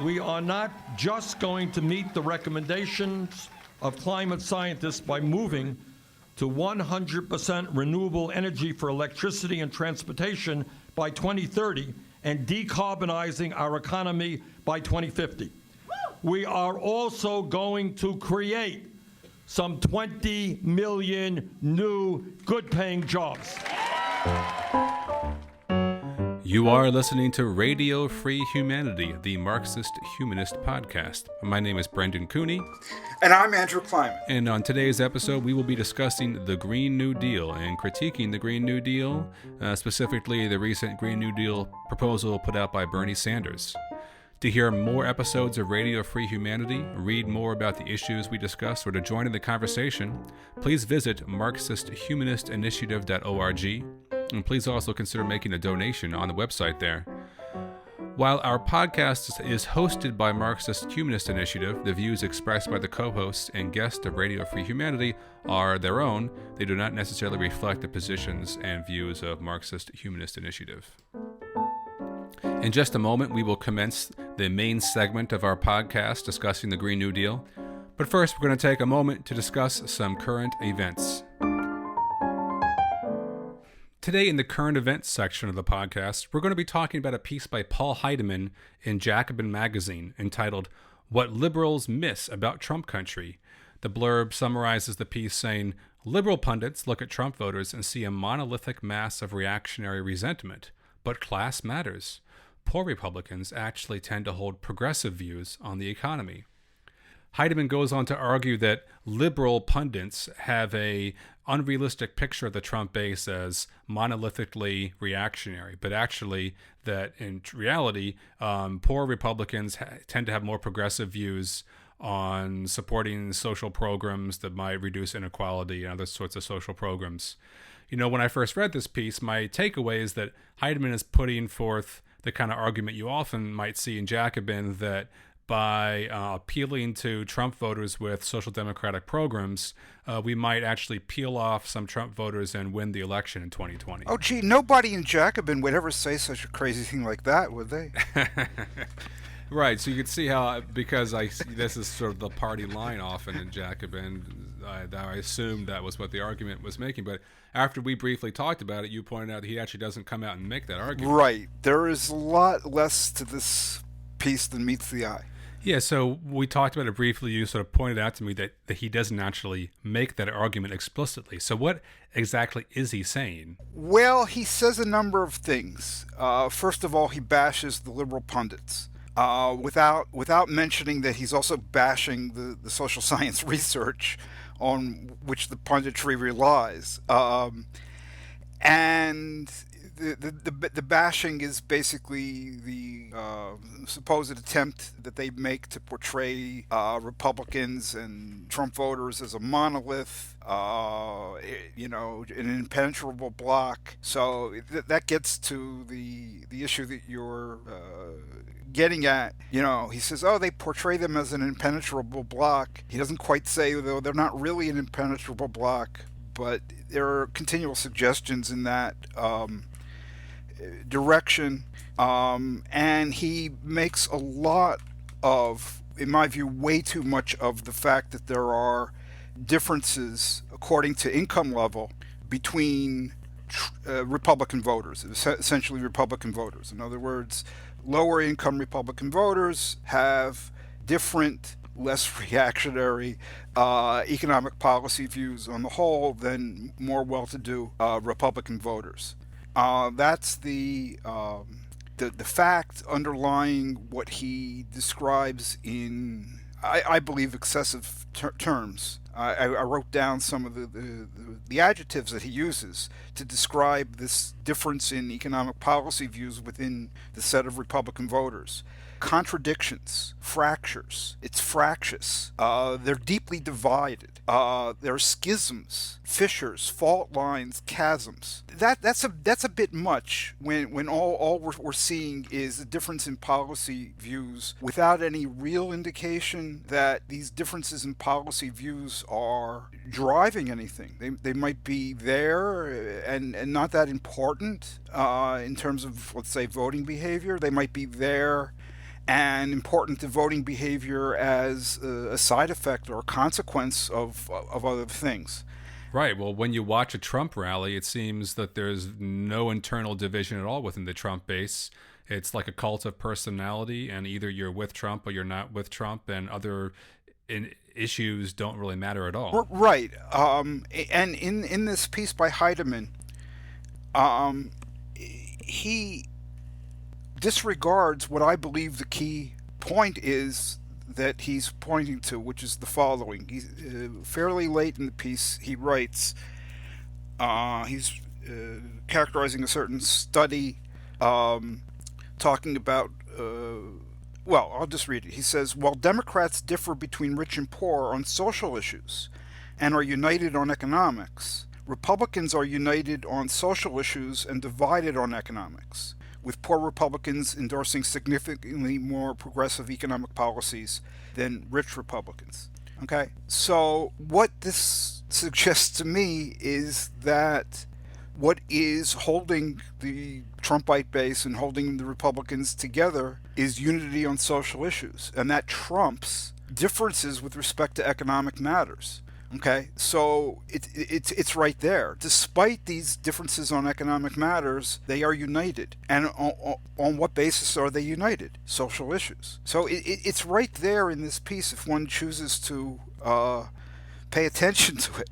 We are not just going to meet the recommendations of climate scientists by moving to 100% renewable energy for electricity and transportation by 2030 and decarbonizing our economy by 2050. We are also going to create some 20 million new good-paying jobs. You are listening to Radio Free Humanity, the Marxist-Humanist podcast. My name is Brendan Cooney. And I'm Andrew Kleiman. And on today's episode, we will be discussing the Green New Deal and critiquing the Green New Deal, specifically the recent Green New Deal proposal put out by Bernie Sanders. To hear more episodes of Radio Free Humanity, read more about the issues we discuss, or to join in the conversation, please visit Marxist-Humanistinitiative.org. And please also consider making a donation on the website there. While our podcast is hosted by Marxist-Humanist Initiative, the views expressed by the co-hosts and guests of Radio Free Humanity are their own. They do not necessarily reflect the positions and views of Marxist-Humanist Initiative. In just a moment, we will commence the main segment of our podcast discussing the Green New Deal. But first, we're going to take a moment to discuss some current events. Today, in the current events section of the podcast, we're going to be talking about a piece by Paul Heideman in Jacobin magazine entitled, "What Liberals Miss About Trump Country." The blurb summarizes the piece saying, "Liberal pundits look at Trump voters and see a monolithic mass of reactionary resentment, but class matters. Poor Republicans actually tend to hold progressive views on the economy." Heideman goes on to argue that liberal pundits have a unrealistic picture of the Trump base as monolithically reactionary, but actually that in reality, poor Republicans tend to have more progressive views on supporting social programs that might reduce inequality and other sorts of social programs. You know, when I first read this piece, my takeaway is that Heideman is putting forth the kind of argument you often might see in Jacobin, that by appealing to Trump voters with social democratic programs, we might actually peel off some Trump voters and win the election in 2020. Oh, gee, nobody in Jacobin would ever say such a crazy thing like that, would they? Right, so you can see how, because this is sort of the party line often in Jacobin, I assumed that was what the argument was making. But after we briefly talked about it, you pointed out that he actually doesn't come out and make that argument. Right. There is a lot less to this piece than meets the eye. Yeah, so we talked about it briefly. You sort of pointed out to me that he doesn't actually make that argument explicitly. So what exactly is he saying? Well, he says a number of things. First of all, he bashes the liberal pundits. Without mentioning that he's also bashing the social science research on which the punditry relies. And the bashing is basically the supposed attempt that they make to portray Republicans and Trump voters as a monolith, an impenetrable block. So that gets to the issue that you're getting at. You know, he says, they portray them as an impenetrable block. He doesn't quite say, though, they're not really an impenetrable block, but there are continual suggestions in that direction, and he makes a lot of, in my view, way too much of the fact that there are differences according to income level between Republican voters, essentially Republican voters. In other words, lower income Republican voters have different, less reactionary economic policy views on the whole than more well-to-do Republican voters. That's the fact underlying what he describes in, I believe, excessive terms. I wrote down some of the adjectives that he uses to describe this difference in economic policy views within the set of Republican voters. Contradictions, fractures, it's fractious, they're deeply divided, there are schisms, fissures, fault lines, chasms. That's a bit much when all we're seeing is a difference in policy views without any real indication that these differences in policy views are driving anything. They might be there and not that important in terms of, let's say, voting behavior. They might be there and important to voting behavior as a side effect or a consequence of other things. Right. Well, when you watch a Trump rally, it seems that there's no internal division at all within the Trump base. It's like a cult of personality, and either you're with Trump or you're not with Trump, and other issues don't really matter at all. Right. And in this piece by Heideman, he disregards what I believe the key point is that he's pointing to, which is the following. He's fairly late in the piece, he writes, he's characterizing a certain study, talking about, well, I'll just read it. He says, while Democrats differ between rich and poor on social issues and are united on economics, Republicans are united on social issues and divided on economics, with poor Republicans endorsing significantly more progressive economic policies than rich Republicans. Okay? So what this suggests to me is that what is holding the Trumpite base and holding the Republicans together is unity on social issues, and that trumps differences with respect to economic matters. Okay, so it's right there. Despite these differences on economic matters, they are united. And on what basis are they united? Social issues. So it's right there in this piece if one chooses to pay attention to it.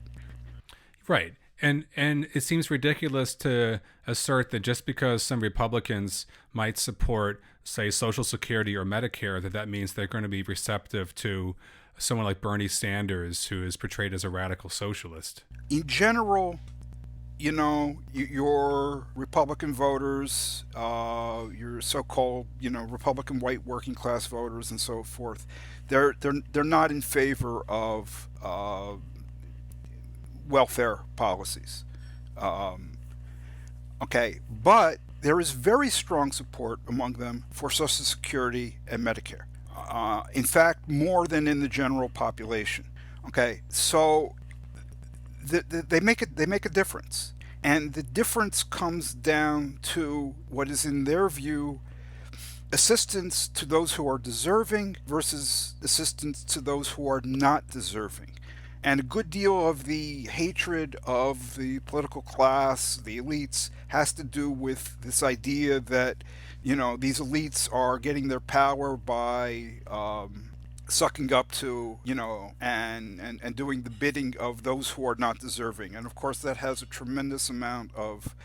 Right. And it seems ridiculous to assert that just because some Republicans might support, say, Social Security or Medicare, that means they're going to be receptive to someone like Bernie Sanders, who is portrayed as a radical socialist. In general, you know, your Republican voters, your so-called, you know, Republican white working class voters and so forth, they're not in favor of welfare policies. Okay, but there is very strong support among them for Social Security and Medicare. In fact, more than in the general population. Okay, so they make a difference, and the difference comes down to what is, in their view, assistance to those who are deserving versus assistance to those who are not deserving. And a good deal of the hatred of the political class, the elites, has to do with this idea that, you know, these elites are getting their power by sucking up to, you know, and doing the bidding of those who are not deserving. And of course that has a tremendous amount of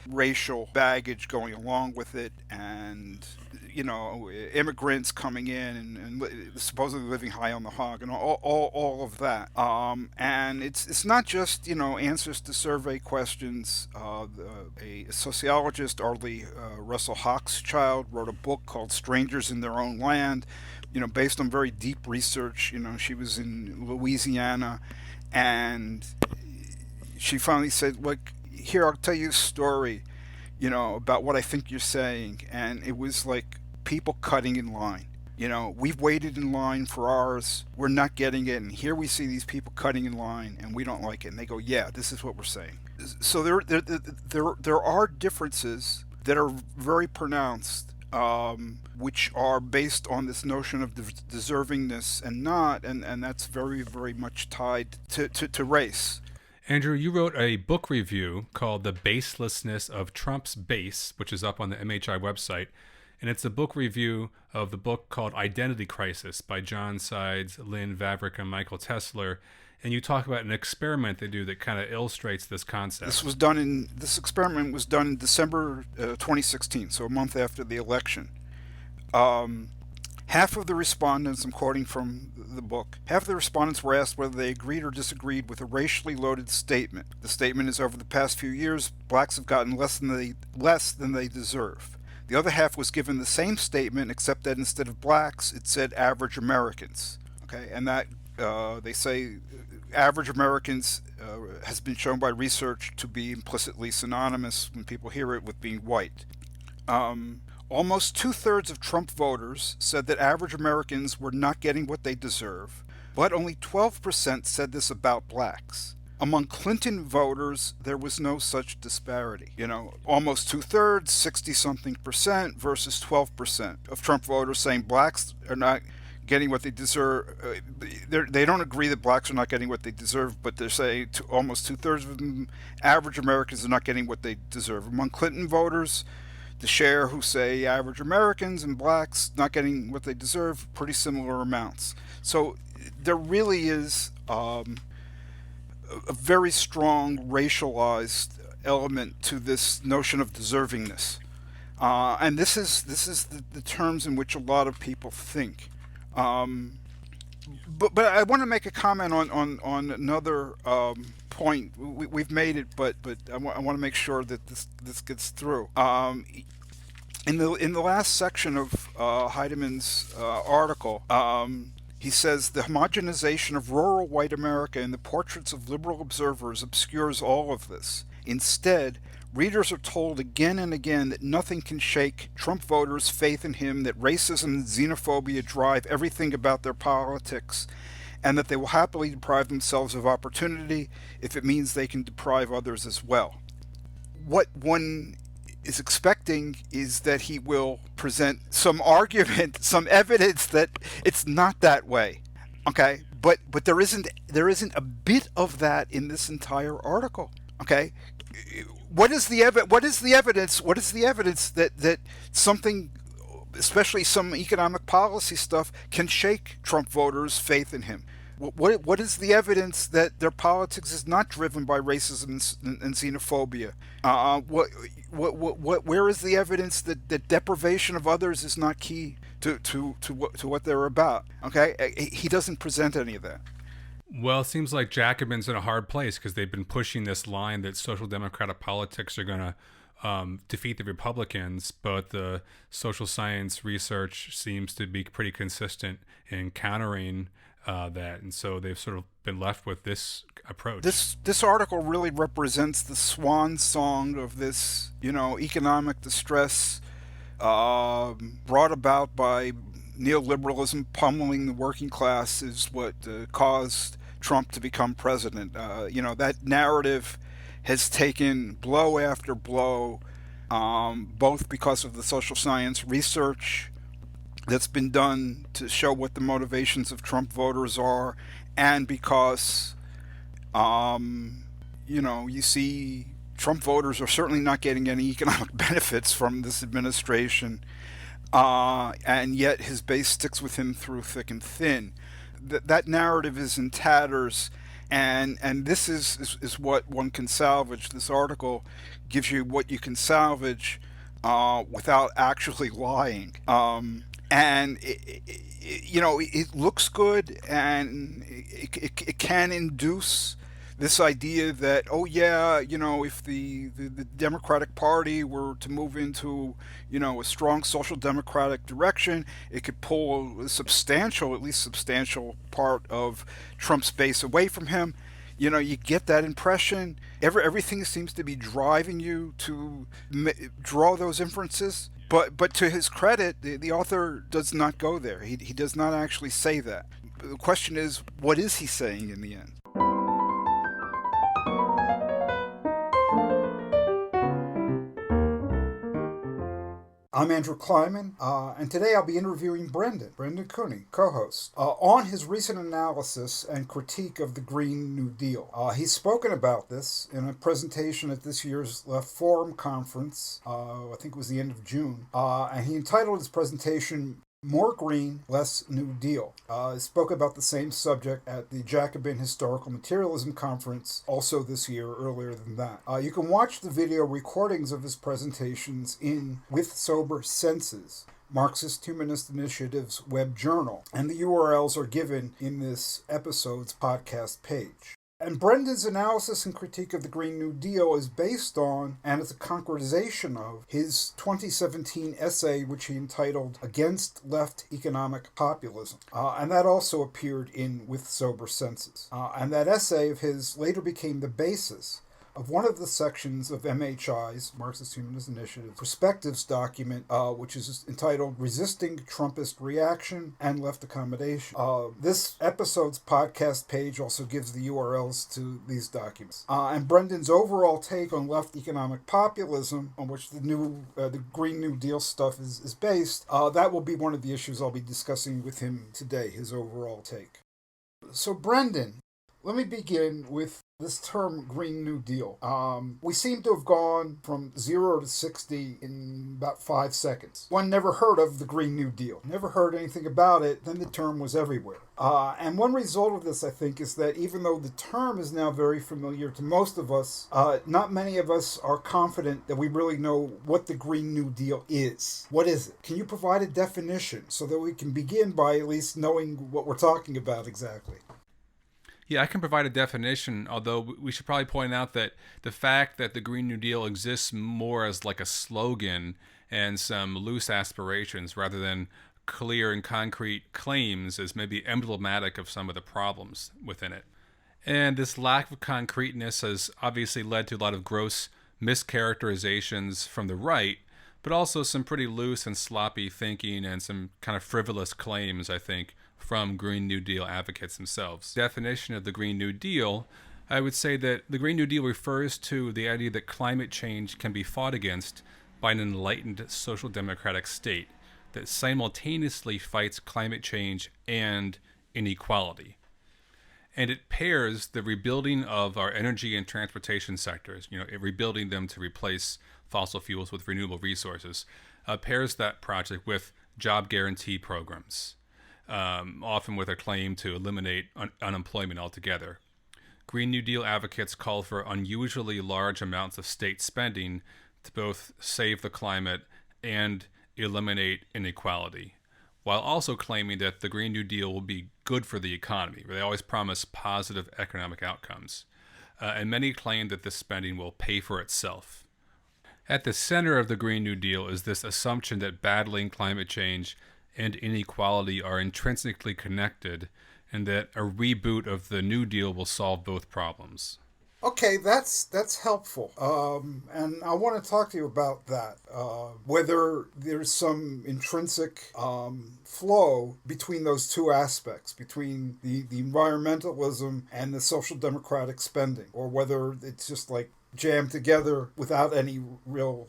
racial baggage going along with it, and, you know, immigrants coming in and supposedly living high on the hog and all of that. And it's not just, you know, answers to survey questions. A sociologist, Arlie Russell Hochschild, wrote a book called Strangers in Their Own Land, you know, based on very deep research. You know, she was in Louisiana, and she finally said, look, here, I'll tell you a story, you know, about what I think you're saying. And it was like people cutting in line. You know, we've waited in line for ours, we're not getting it, and here we see these people cutting in line, and we don't like it. And they go, yeah, this is what we're saying. So there are differences that are very pronounced, which are based on this notion of deservingness and not, and that's very, very much tied to race. Andrew, you wrote a book review called The Baselessness of Trump's Base, which is up on the MHI website. And it's a book review of the book called Identity Crisis by John Sides, Lynn Vavrick, and Michael Tesler. And you talk about an experiment they do that kind of illustrates this concept. This experiment was done in December 2016, so a month after the election. Half of the respondents, I'm quoting from the book, half of the respondents were asked whether they agreed or disagreed with a racially loaded statement. The statement is, over the past few years, blacks have gotten less than they deserve. The other half was given the same statement, except that instead of blacks, it said average Americans. Okay, and that they say average Americans has been shown by research to be implicitly synonymous, when people hear it, with being white. Almost 2/3 of Trump voters said that average Americans were not getting what they deserve, but only 12% said this about blacks. Among Clinton voters, there was no such disparity. Almost 2/3, 60-something percent versus 12% of Trump voters saying blacks are not getting what they deserve. They don't agree that blacks are not getting what they deserve, but they're saying almost 2/3 of them, average Americans, are not getting what they deserve. Among Clinton voters, the share who say average Americans and blacks not getting what they deserve, pretty similar amounts. So there really is a very strong racialized element to this notion of deservingness, and this is the terms in which a lot of people think. But I want to make a comment on another point. We've made it, but I want to make sure that this gets through. In the last section of Heideman's article, he says the homogenization of rural white America in the portraits of liberal observers obscures all of this. Instead, readers are told again and again that nothing can shake Trump voters' faith in him, that racism and xenophobia drive everything about their politics, and that they will happily deprive themselves of opportunity if it means they can deprive others as well. What one is expecting is that he will present some argument, some evidence that it's not that way. Okay? But there isn't a bit of that in this entire article. Okay? What is the evidence that something, especially some economic policy stuff, can shake Trump voters' faith in him? What is the evidence that their politics is not driven by racism and xenophobia? Where is the evidence that deprivation of others is not key to what they're about? Okay, he doesn't present any of that. Well, it seems like Jacobin's in a hard place because they've been pushing this line that social democratic politics are going to defeat the Republicans, but the social science research seems to be pretty consistent in countering that, and so they've sort of been left with this approach. This article really represents the swan song of this, economic distress brought about by neoliberalism pummeling the working class is what caused Trump to become president. That narrative has taken blow after blow, both because of the social science research that's been done to show what the motivations of Trump voters are, and because, you see Trump voters are certainly not getting any economic benefits from this administration, and yet his base sticks with him through thick and thin. That narrative is in tatters, and this is what one can salvage. This article gives you what you can salvage without actually lying. And it looks good, and it can induce this idea that, if the Democratic Party were to move into a strong social democratic direction, it could pull a at least substantial part of Trump's base away from him. You get that impression. Everything seems to be driving you to draw those inferences. But to his credit, the author does not go there. He does not actually say that. The question is, what is he saying in the end? I'm Andrew Kleiman, and today I'll be interviewing Brendan Cooney, co-host, on his recent analysis and critique of the Green New Deal. He's spoken about this in a presentation at this year's Left Forum conference, I think it was the end of June, and he entitled his presentation, More Green, Less New Deal. He spoke about the same subject at the Jacobin Historical Materialism Conference, also this year, earlier than that. You can watch the video recordings of his presentations in With Sober Senses, Marxist-Humanist Initiative's web journal, and the URLs are given in this episode's podcast page. And Brendan's analysis and critique of the Green New Deal is based on, and it's a concretization of, his 2017 essay, which he entitled Against Left Economic Populism. And that also appeared in With Sober Senses. And that essay of his later became the basis of one of the sections of MHI's, Marxist-Humanist Initiative, Perspectives document, which is entitled Resisting Trumpist Reaction and Left Accommodation. This episode's podcast page also gives the URLs to these documents. And Brendan's overall take on left economic populism, on which the Green New Deal stuff is based, that will be one of the issues I'll be discussing with him today, his overall take. So Brendan, let me begin with this term Green New Deal. We seem to have gone from 0 to 60 in about 5 seconds. One never heard of the Green New Deal, never heard anything about it, then the term was everywhere. And one result of this, I think, is that even though the term is now very familiar to most of us, not many of us are confident that we really know what the Green New Deal is. What is it? Can you provide a definition so that we can begin by at least knowing what we're talking about exactly? Yeah, I can provide a definition, although we should probably point out that the fact that the Green New Deal exists more as like a slogan and some loose aspirations rather than clear and concrete claims is maybe emblematic of some of the problems within it. And this lack of concreteness has obviously led to a lot of gross mischaracterizations from the right, but also some pretty loose and sloppy thinking and some kind of frivolous claims, I think, from Green New Deal advocates themselves. Definition of the Green New Deal, I would say that the Green New Deal refers to the idea that climate change can be fought against by an enlightened social democratic state that simultaneously fights climate change and inequality. And it pairs the rebuilding of our energy and transportation sectors, rebuilding them to replace fossil fuels with renewable resources, pairs that project with job guarantee programs, often with a claim to eliminate unemployment altogether. Green New Deal advocates call for unusually large amounts of state spending to both save the climate and eliminate inequality, while also claiming that the Green New Deal will be good for the economy. They always promise positive economic outcomes. And many claim that this spending will pay for itself. At the center of the Green New Deal is this assumption that battling climate change and inequality are intrinsically connected, and that a reboot of the New Deal will solve both problems. Okay, that's helpful. And I want to talk to you about that. Whether there's some intrinsic flow between those two aspects, between the environmentalism and the social democratic spending, or whether it's just like jammed together without any real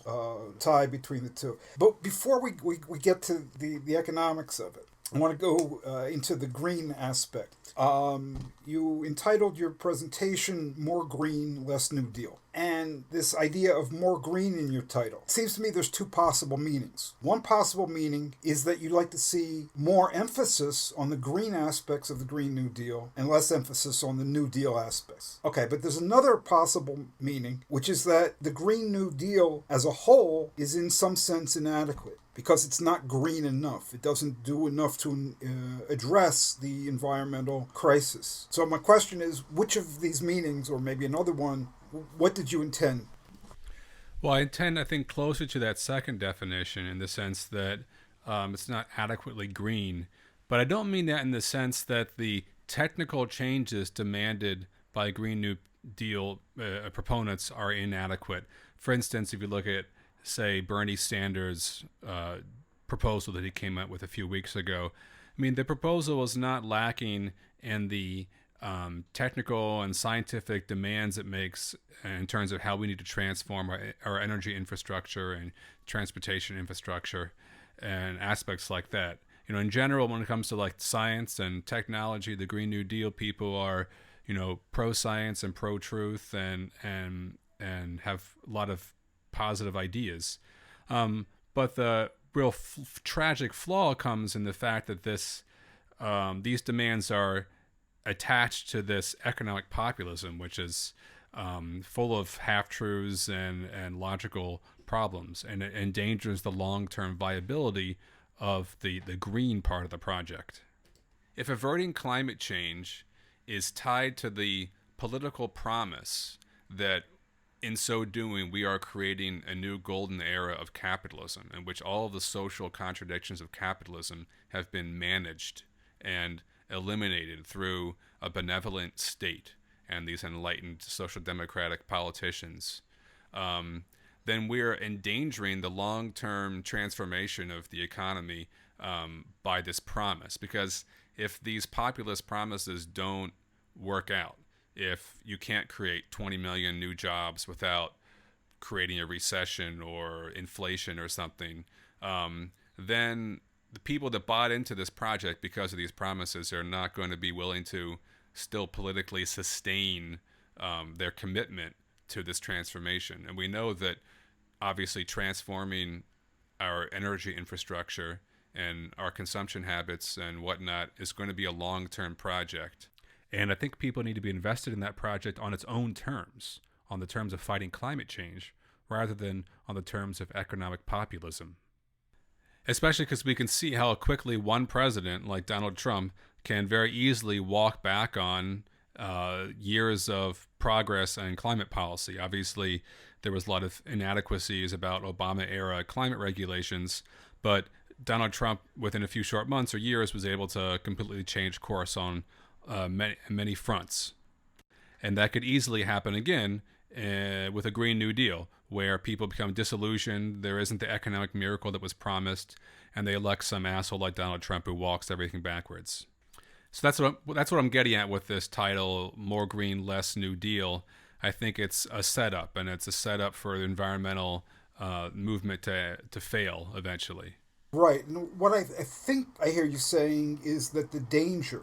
tie between the two. But before we get to the economics of it, I want to go into the green aspect. You entitled your presentation More Green, Less New Deal. And this idea of more green in your title, it seems to me there's two possible meanings. One possible meaning is that you'd like to see more emphasis on the green aspects of the Green New Deal and less emphasis on the New Deal aspects. Okay, but there's another possible meaning, which is that the Green New Deal as a whole is in some sense inadequate, because it's not green enough. It doesn't do enough to address the environmental crisis. So my question is, which of these meanings, or maybe another one, what did you intend? Well, I intend, I think, closer to that second definition in the sense that it's not adequately green. But I don't mean that in the sense that the technical changes demanded by Green New Deal proponents are inadequate. For instance, if you look at, say, Bernie Sanders' proposal that he came out with a few weeks ago, I mean, the proposal was not lacking in the technical and scientific demands it makes in terms of how we need to transform our energy infrastructure and transportation infrastructure and aspects like that. In general, when it comes to like science and technology, the Green New Deal people are, pro-science and pro-truth and have a lot of positive ideas. But the real tragic flaw comes in the fact that these demands are attached to this economic populism, which is full of half-truths and logical problems, and it endangers the long-term viability of the green part of the project. If averting climate change is tied to the political promise that in so doing we are creating a new golden era of capitalism in which all of the social contradictions of capitalism have been managed and eliminated through a benevolent state, and these enlightened social democratic politicians, then we're endangering the long-term transformation of the economy by this promise. Because if these populist promises don't work out, if you can't create 20 million new jobs without creating a recession or inflation or something, then the people that bought into this project because of these promises are not going to be willing to still politically sustain their commitment to this transformation. And we know that obviously transforming our energy infrastructure and our consumption habits and whatnot is going to be a long-term project. And I think people need to be invested in that project on its own terms, on the terms of fighting climate change, rather than on the terms of economic populism. Especially because we can see how quickly one president, like Donald Trump, can very easily walk back on years of progress in climate policy. Obviously, there was a lot of inadequacies about Obama-era climate regulations, but Donald Trump, within a few short months or years, was able to completely change course on many fronts. And that could easily happen again with a Green New Deal, where people become disillusioned, there isn't the economic miracle that was promised, and they elect some asshole like Donald Trump who walks everything backwards. So that's what I'm getting at with this title, More Green, Less New Deal. I think it's a setup, and it's a setup for the environmental movement to fail eventually. Right. And what I think I hear you saying is that the danger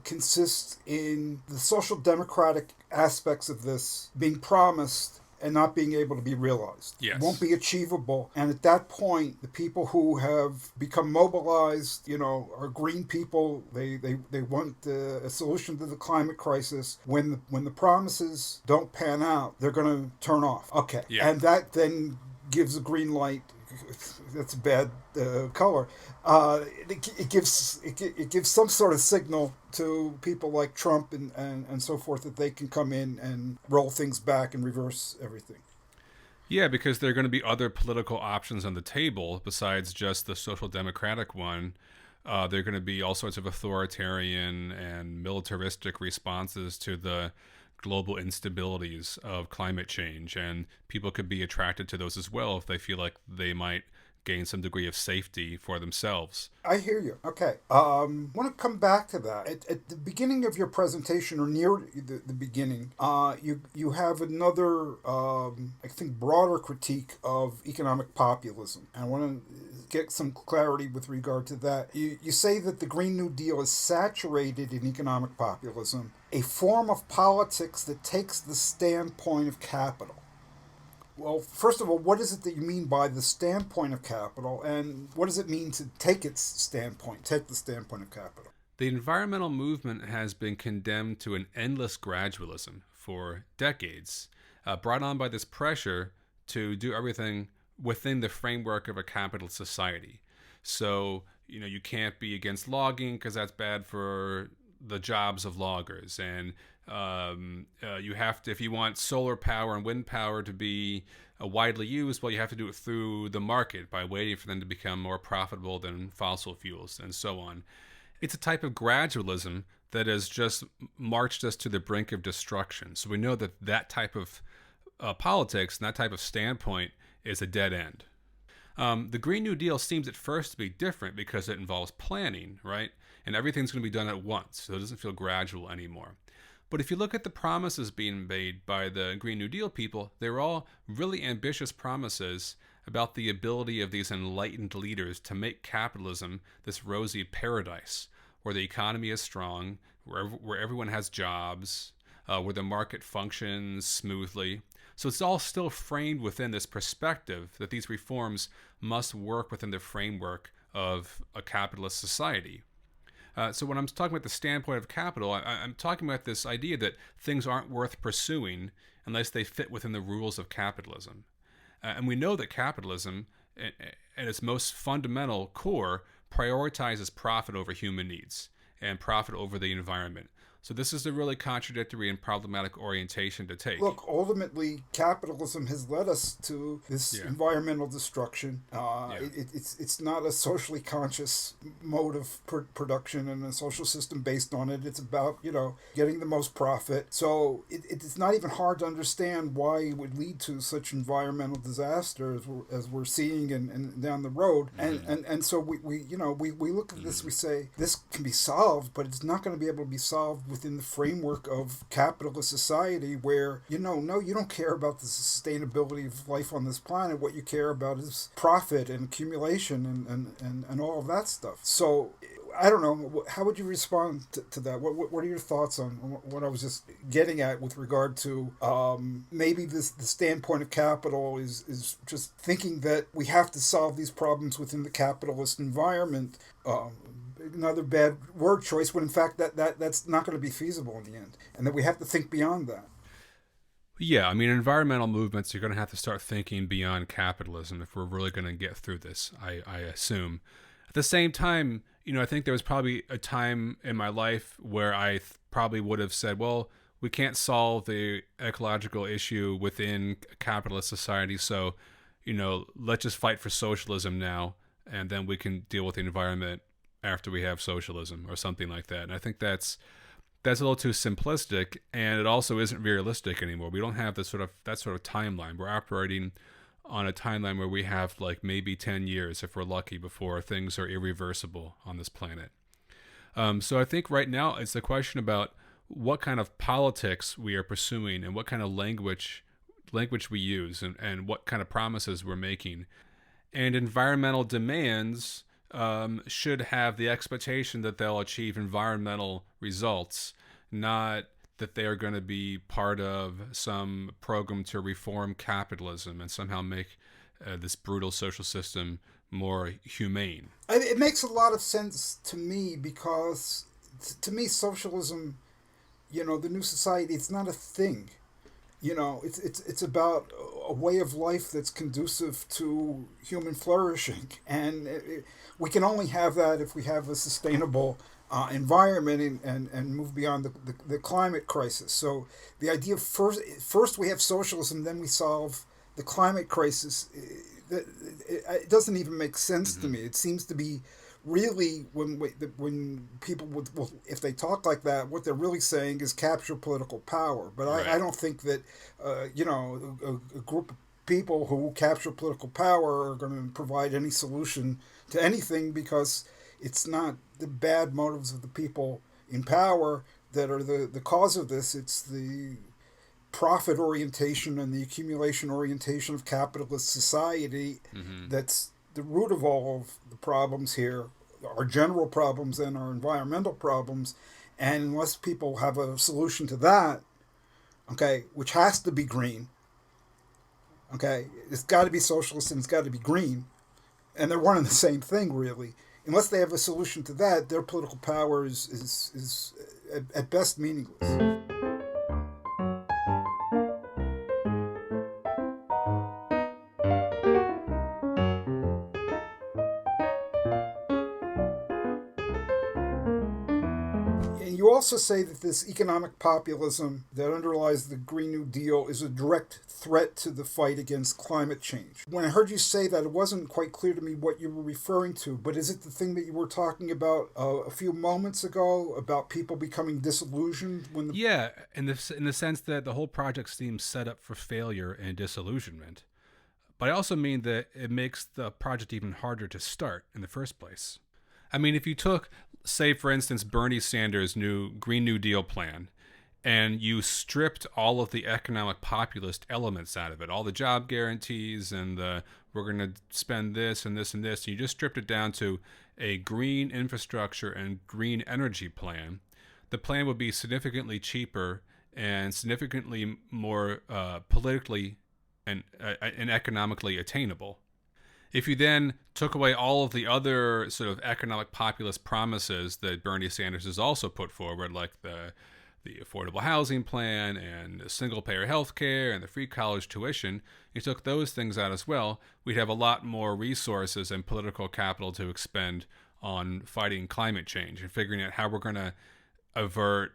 consists in the social democratic aspects of this being promised and not being able to be realized. Yes. It won't be achievable. And at that point, the people who have become mobilized, are green people. They want a solution to the climate crisis. When the promises don't pan out, they're going to turn off. Okay. Yeah. And that then gives a green light. That's a bad color. It gives some sort of signal to people like Trump and so forth that they can come in and roll things back and reverse everything. Yeah, because there are going to be other political options on the table besides just the social democratic one. There are going to be all sorts of authoritarian and militaristic responses to the global instabilities of climate change, and people could be attracted to those as well if they feel like they might gain some degree of safety for themselves. I hear you. Okay. I want to come back to that. At the beginning of your presentation, or near the beginning, you have another, I think, broader critique of economic populism. And I want to get some clarity with regard to that. You say that the Green New Deal is saturated in economic populism, a form of politics that takes the standpoint of capital. Well, first of all, what is it that you mean by the standpoint of capital, and what does it mean to take the standpoint of capital? The environmental movement has been condemned to an endless gradualism for decades, brought on by this pressure to do everything within the framework of a capitalist society. So, you can't be against logging because that's bad for the jobs of loggers, and you have to, if you want solar power and wind power to be widely used, well, you have to do it through the market by waiting for them to become more profitable than fossil fuels, and so on. It's a type of gradualism that has just marched us to the brink of destruction. So we know that type of politics and that type of standpoint is a dead end. The Green New Deal seems at first to be different because it involves planning, right? And everything's going to be done at once, so it doesn't feel gradual anymore. But if you look at the promises being made by the Green New Deal people, they're all really ambitious promises about the ability of these enlightened leaders to make capitalism this rosy paradise, where the economy is strong, where everyone has jobs, where the market functions smoothly. So it's all still framed within this perspective that these reforms must work within the framework of a capitalist society. So when I'm talking about the standpoint of capital, I'm talking about this idea that things aren't worth pursuing unless they fit within the rules of capitalism. And we know that capitalism, at its most fundamental core, prioritizes profit over human needs and profit over the environment. So this is a really contradictory and problematic orientation to take. Look, ultimately, capitalism has led us to this environmental destruction. It's not a socially conscious mode of production and a social system based on it. It's about, getting the most profit. So it's not even hard to understand why it would lead to such environmental disaster as we're seeing and down the road. And so we look at this, we say this can be solved, but it's not going to be able to be solved within the framework of capitalist society where, no, you don't care about the sustainability of life on this planet. What you care about is profit and accumulation and all of that stuff. So I don't know. How would you respond to that? What are your thoughts on what I was just getting at with regard to maybe the standpoint of capital is just thinking that we have to solve these problems within the capitalist environment? Another bad word choice, when in fact that's not going to be feasible in the end, and that we have to think beyond that. Yeah, I mean, environmental movements, you're going to have to start thinking beyond capitalism if we're really going to get through this, I assume. At the same time, I think there was probably a time in my life where I probably would have said, well, we can't solve the ecological issue within capitalist society, so, let's just fight for socialism now, and then we can deal with the environment after we have socialism or something like that. And I think that's a little too simplistic, and it also isn't realistic anymore. We don't have that sort of timeline. We're operating on a timeline where we have maybe 10 years, if we're lucky, before things are irreversible on this planet. So I think right now it's the question about what kind of politics we are pursuing and what kind of language we use and what kind of promises we're making. And environmental demands should have the expectation that they'll achieve environmental results, not that they are going to be part of some program to reform capitalism and somehow make this brutal social system more humane. It makes a lot of sense to me because, to me, socialism, the new society, it's not a thing. It's about a way of life that's conducive to human flourishing, and we can only have that if we have a sustainable environment and move beyond the climate crisis. So the idea of first we have socialism, then we solve the climate crisis. It doesn't even make sense to me. It seems to be really when people would, if they talk like that, what they're really saying is capture political power. But I don't think that a group of people who capture political power are going to provide any solution to anything, because it's not the bad motives of the people in power that are the cause of this. It's the profit orientation and the accumulation orientation of capitalist society that's the root of all of the problems here, our general problems and our environmental problems. And unless people have a solution to that, which has to be green, it's got to be socialist and it's got to be green, and they're one and the same thing, really. Unless they have a solution to that, their political power is at best meaningless. You also say that this economic populism that underlies the Green New Deal is a direct threat to the fight against climate change. When I heard you say that, it wasn't quite clear to me what you were referring to, but is it the thing that you were talking about a few moments ago, about people becoming disillusioned? Yeah, in the sense that the whole project seems set up for failure and disillusionment. But I also mean that it makes the project even harder to start in the first place. I mean, if you took, say, for instance, Bernie Sanders' new Green New Deal plan, and you stripped all of the economic populist elements out of it, all the job guarantees and we're going to spend this and this and this, and you just stripped it down to a green infrastructure and green energy plan, the plan would be significantly cheaper and significantly more politically and economically attainable. If you then took away all of the other sort of economic populist promises that Bernie Sanders has also put forward, like the affordable housing plan and single-payer health care and the free college tuition, you took those things out as well, we'd have a lot more resources and political capital to expend on fighting climate change and figuring out how we're going to avert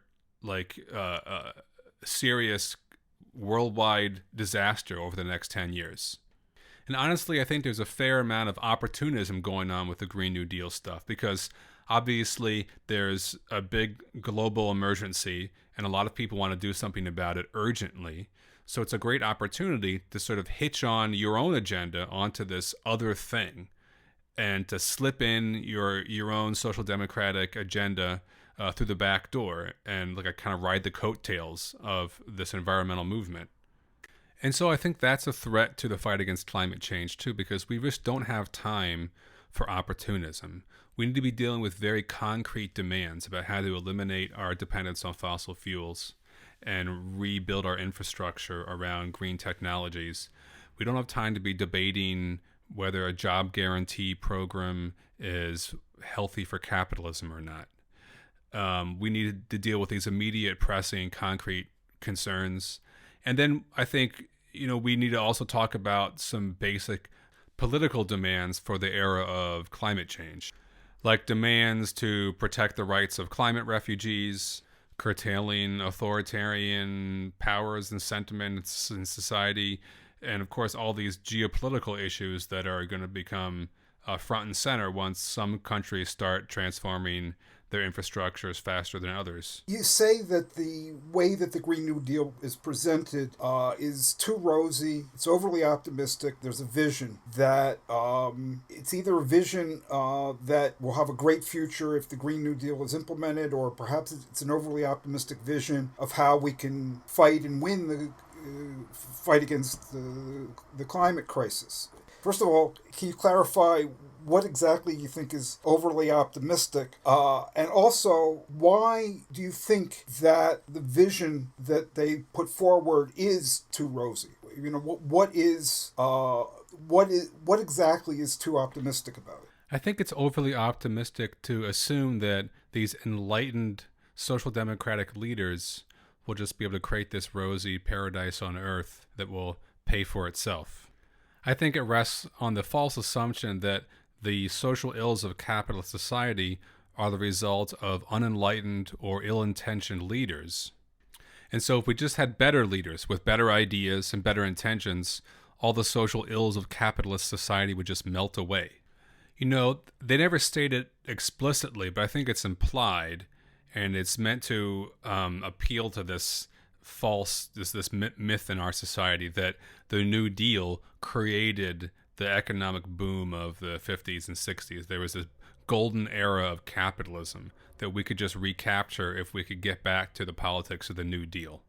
serious worldwide disaster over the next 10 years. And honestly, I think there's a fair amount of opportunism going on with the Green New Deal stuff, because obviously there's a big global emergency and a lot of people want to do something about it urgently. So it's a great opportunity to sort of hitch on your own agenda onto this other thing and to slip in your own social democratic agenda through the back door and kind of ride the coattails of this environmental movement. And so I think that's a threat to the fight against climate change too, because we just don't have time for opportunism. We need to be dealing with very concrete demands about how to eliminate our dependence on fossil fuels and rebuild our infrastructure around green technologies. We don't have time to be debating whether a job guarantee program is healthy for capitalism or not. We need to deal with these immediate, pressing, concrete concerns. And then I think, we need to also talk about some basic political demands for the era of climate change, like demands to protect the rights of climate refugees, curtailing authoritarian powers and sentiments in society, and of course all these geopolitical issues that are going to become front and center once some countries start transforming their infrastructures faster than others. You say that the way that the Green New Deal is presented is too rosy, it's overly optimistic. There's a vision that it's either a vision that will have a great future if the Green New Deal is implemented, or perhaps it's an overly optimistic vision of how we can fight and win the fight against the climate crisis. First of all, can you clarify what exactly you think is overly optimistic? And also, why do you think that the vision that they put forward is too rosy? What exactly is too optimistic about it? I think it's overly optimistic to assume that these enlightened social democratic leaders will just be able to create this rosy paradise on earth that will pay for itself. I think it rests on the false assumption that the social ills of capitalist society are the result of unenlightened or ill-intentioned leaders. And so if we just had better leaders with better ideas and better intentions, all the social ills of capitalist society would just melt away. They never state it explicitly, but I think it's implied, and it's meant to appeal to this this myth in our society that the New Deal created the economic boom of the 50s and 60s. There was a golden era of capitalism that we could just recapture if we could get back to the politics of the New Deal.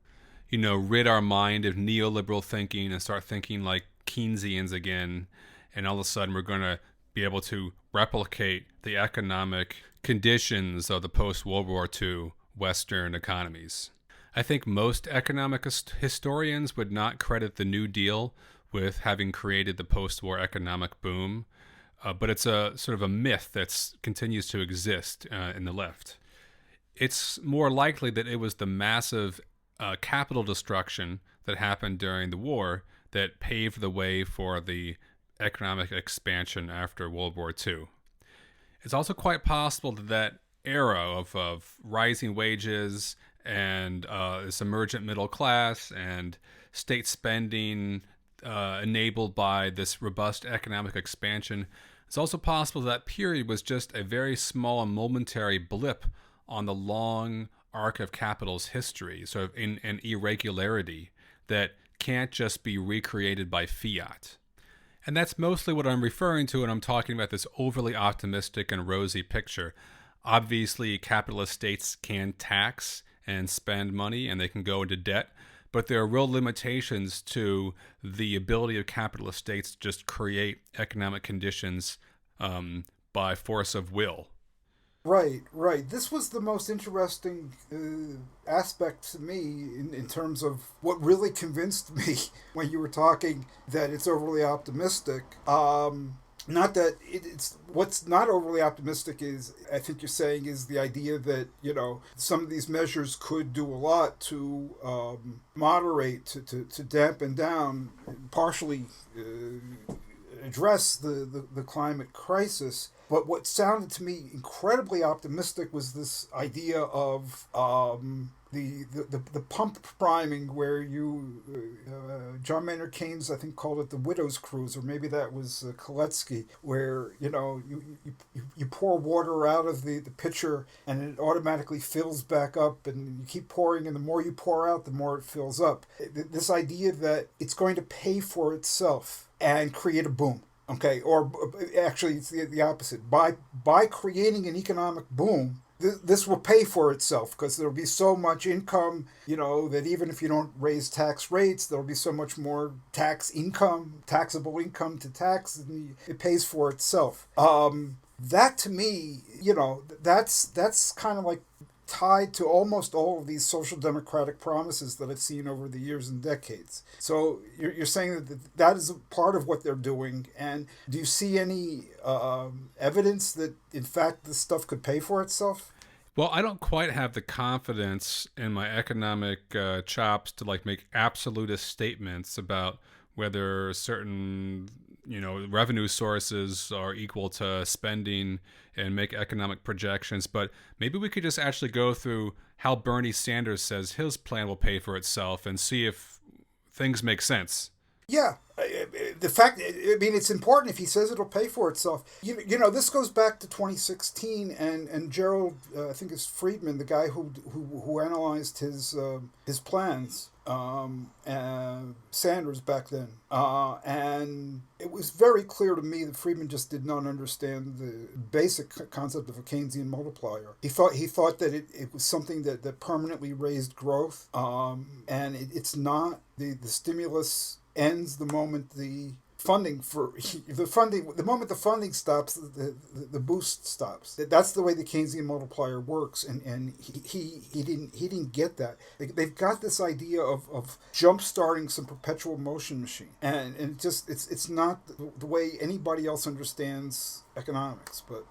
Rid our mind of neoliberal thinking and start thinking like Keynesians again, and all of a sudden we're going to be able to replicate the economic conditions of the post-World War II Western economies. I think most economic historians would not credit the New Deal with having created the post-war economic boom, but it's a sort of a myth that continues to exist in the left. It's more likely that it was the massive capital destruction that happened during the war that paved the way for the economic expansion after World War II. It's also quite possible that era of rising wages and this emergent middle class and state spending enabled by this robust economic expansion, it's also possible that period was just a very small and momentary blip on the long arc of capital's history, sort of in an irregularity that can't just be recreated by fiat. And that's mostly what I'm referring to when I'm talking about this overly optimistic and rosy picture. Obviously, capitalist states can tax and spend money, and they can go into debt, but there are real limitations to the ability of capitalist states to just create economic conditions by force of will. Right. This was the most interesting aspect to me in terms of what really convinced me when you were talking that it's overly optimistic. Not that it's what's not overly optimistic is, I think you're saying, is the idea that, some of these measures could do a lot to moderate, to dampen down, partially address the climate crisis. But what sounded to me incredibly optimistic was this idea of the pump priming where you John Maynard Keynes, I think, called it the widow's cruise, or maybe that was Koletsky, where you pour water out of the pitcher and it automatically fills back up, and you keep pouring, and the more you pour out, the more it fills up. This idea that it's going to pay for itself and create a boom. Okay, or actually it's the opposite. By creating an economic boom, this will pay for itself, because there'll be so much income, that even if you don't raise tax rates, there'll be so much more taxable income to tax, and it pays for itself. That to me, that's kind of like tied to almost all of these social democratic promises that I've seen over the years and decades. So you're saying that is a part of what they're doing, and do you see any evidence that in fact this stuff could pay for itself? Well, I don't quite have the confidence in my economic chops to make absolutist statements about whether certain revenue sources are equal to spending and make economic projections. But maybe we could just actually go through how Bernie Sanders says his plan will pay for itself and see if things make sense. Yeah. The fact, it's important if he says it'll pay for itself. This goes back to 2016, and Gerald, I think it's Friedman, the guy who analyzed his plans, Sanders back then, and it was very clear to me that Friedman just did not understand the basic concept of a Keynesian multiplier. He thought that it was something that permanently raised growth, and it's not. The stimulus ends the moment the funding stops, the boost stops. That's the way the Keynesian multiplier works, and he didn't get that. They've got this idea of jump starting some perpetual motion machine, and it's not the way anybody else understands economics, but.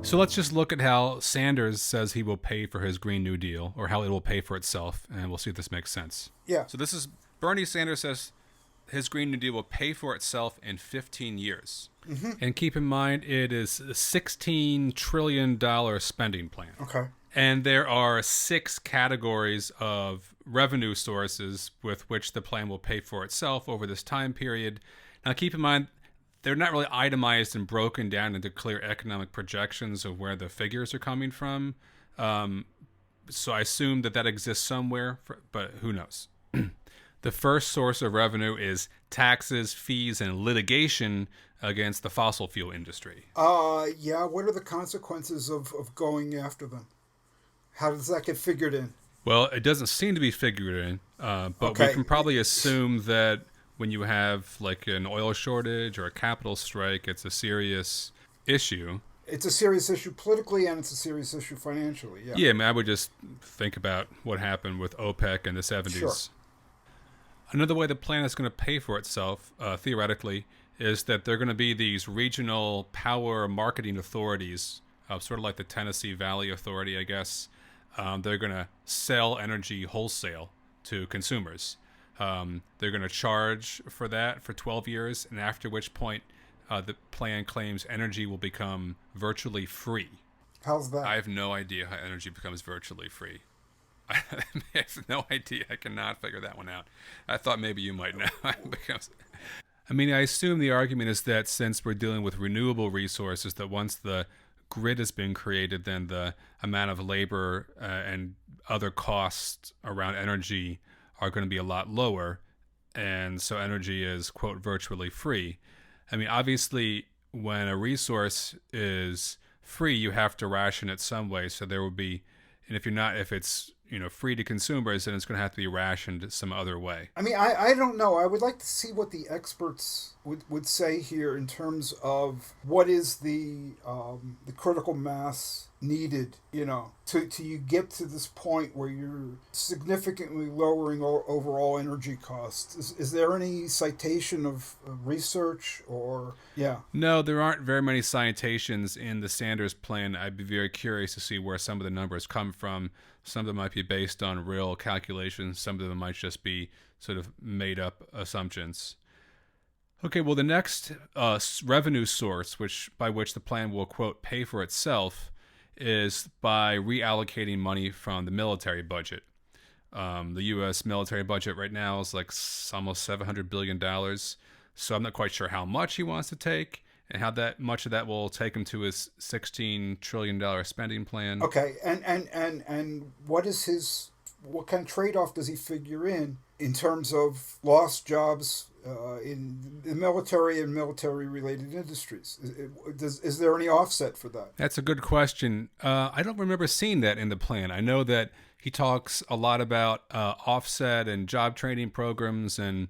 So let's just look at how Sanders says he will pay for his Green New Deal, or how it will pay for itself, and we'll see if this makes sense. Yeah. So this is Bernie Sanders says his Green New Deal will pay for itself in 15 years. Mm-hmm. And keep in mind, it is a $16 trillion spending plan. Okay. And there are 6 categories of revenue sources with which the plan will pay for itself over this time period. Now keep in mind, they're not really itemized and broken down into clear economic projections of where the figures are coming from. So I assume that exists somewhere, but who knows? The first source of revenue is taxes, fees, and litigation against the fossil fuel industry. Yeah. What are the consequences of going after them? How does that get figured in? Well, it doesn't seem to be figured in, but okay. We can probably assume that when you have an oil shortage or a capital strike, it's a serious issue. It's a serious issue politically, and it's a serious issue financially. Yeah. Yeah, I would just think about what happened with OPEC in the 70s. Sure. Another way the plan is going to pay for itself, theoretically, is that there are going to be these regional power marketing authorities, sort of like the Tennessee Valley Authority, I guess. They're going to sell energy wholesale to consumers. They're going to charge for that for 12 years, and after which point the plan claims energy will become virtually free. How's that? I have no idea how energy becomes virtually free. I have no idea. I cannot figure that one out. I thought maybe you might know. I assume the argument is that since we're dealing with renewable resources, that once the grid has been created, then the amount of labor and other costs around energy are going to be a lot lower, and so energy is, quote, virtually free. Obviously, when a resource is free, you have to ration it some way, so there will be, and if it's free to consumers, then it's going to have to be rationed some other way. I don't know. I would like to see what the experts would say here in terms of what is the critical mass needed, to you get to this point where you're significantly lowering overall energy costs. Is there any citation of research or, yeah? No, there aren't very many citations in the Sanders plan. I'd be very curious to see where some of the numbers come from. Some of them might be based on real calculations. Some of them might just be sort of made up assumptions. Okay, well, the next revenue source, by which the plan will, quote, pay for itself, is by reallocating money from the military budget. The U.S. military budget right now is like almost $700 billion. So I'm not quite sure how much he wants to take and how that much of that will take him to his $16 trillion spending plan. Okay, and what kind of trade-off does he figure in terms of lost jobs in the military and military-related industries? Is there any offset for that? That's a good question. I don't remember seeing that in the plan. I know that he talks a lot about offset and job training programs and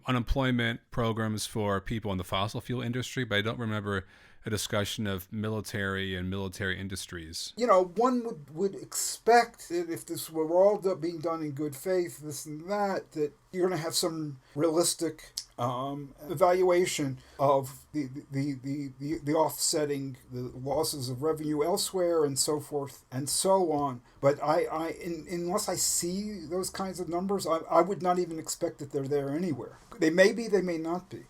unemployment programs for people in the fossil fuel industry, but I don't remember a discussion of military and military industries. One would expect that if this were all being done in good faith, this and that you're going to have some realistic evaluation of the offsetting the losses of revenue elsewhere and so forth and so on. But unless I see those kinds of numbers, I would not even expect that they're there anywhere. They may be, they may not be.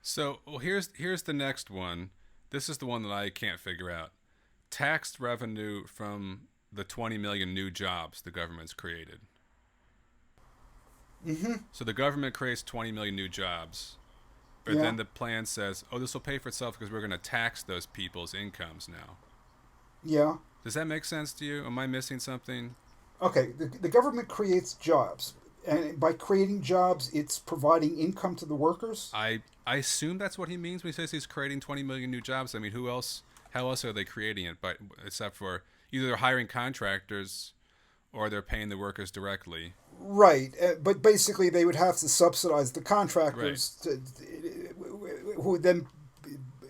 So, here's the next one. This is the one that I can't figure out. Taxed revenue from the 20 million new jobs the government's created. Mm-hmm. So the government creates 20 million new jobs, but then the plan says, this will pay for itself because we're going to tax those people's incomes now. Yeah. Does that make sense to you? Am I missing something? Okay, the government creates jobs. And by creating jobs, it's providing income to the workers? I assume that's what he means when he says he's creating 20 million new jobs. I mean, how else are they creating it? But except for either they're hiring contractors or they're paying the workers directly. Right. But basically they would have to subsidize the contractors who would then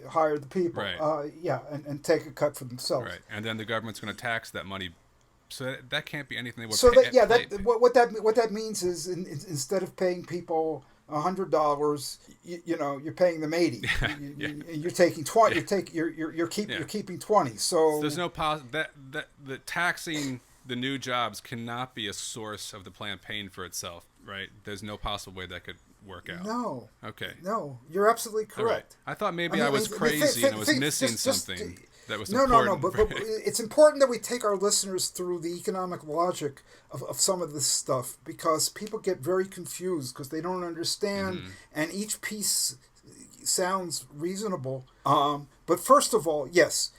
hire the people. Right. And take a cut for themselves. Right. And then the government's going to tax that money. So that can't be anything they would pay. What that means is instead of paying people $100, you're paying them $80. You're taking 20. You're keeping 20. So there's no that the taxing the new jobs cannot be a source of the plan paying for itself, right? There's no possible way that could work out. No. Okay. No, you're absolutely correct. Right. I thought maybe I was crazy and I was missing something. That was important. No. But it's important that we take our listeners through the economic logic of some of this stuff because people get very confused because they don't understand, and each piece sounds reasonable. But first of all, yes,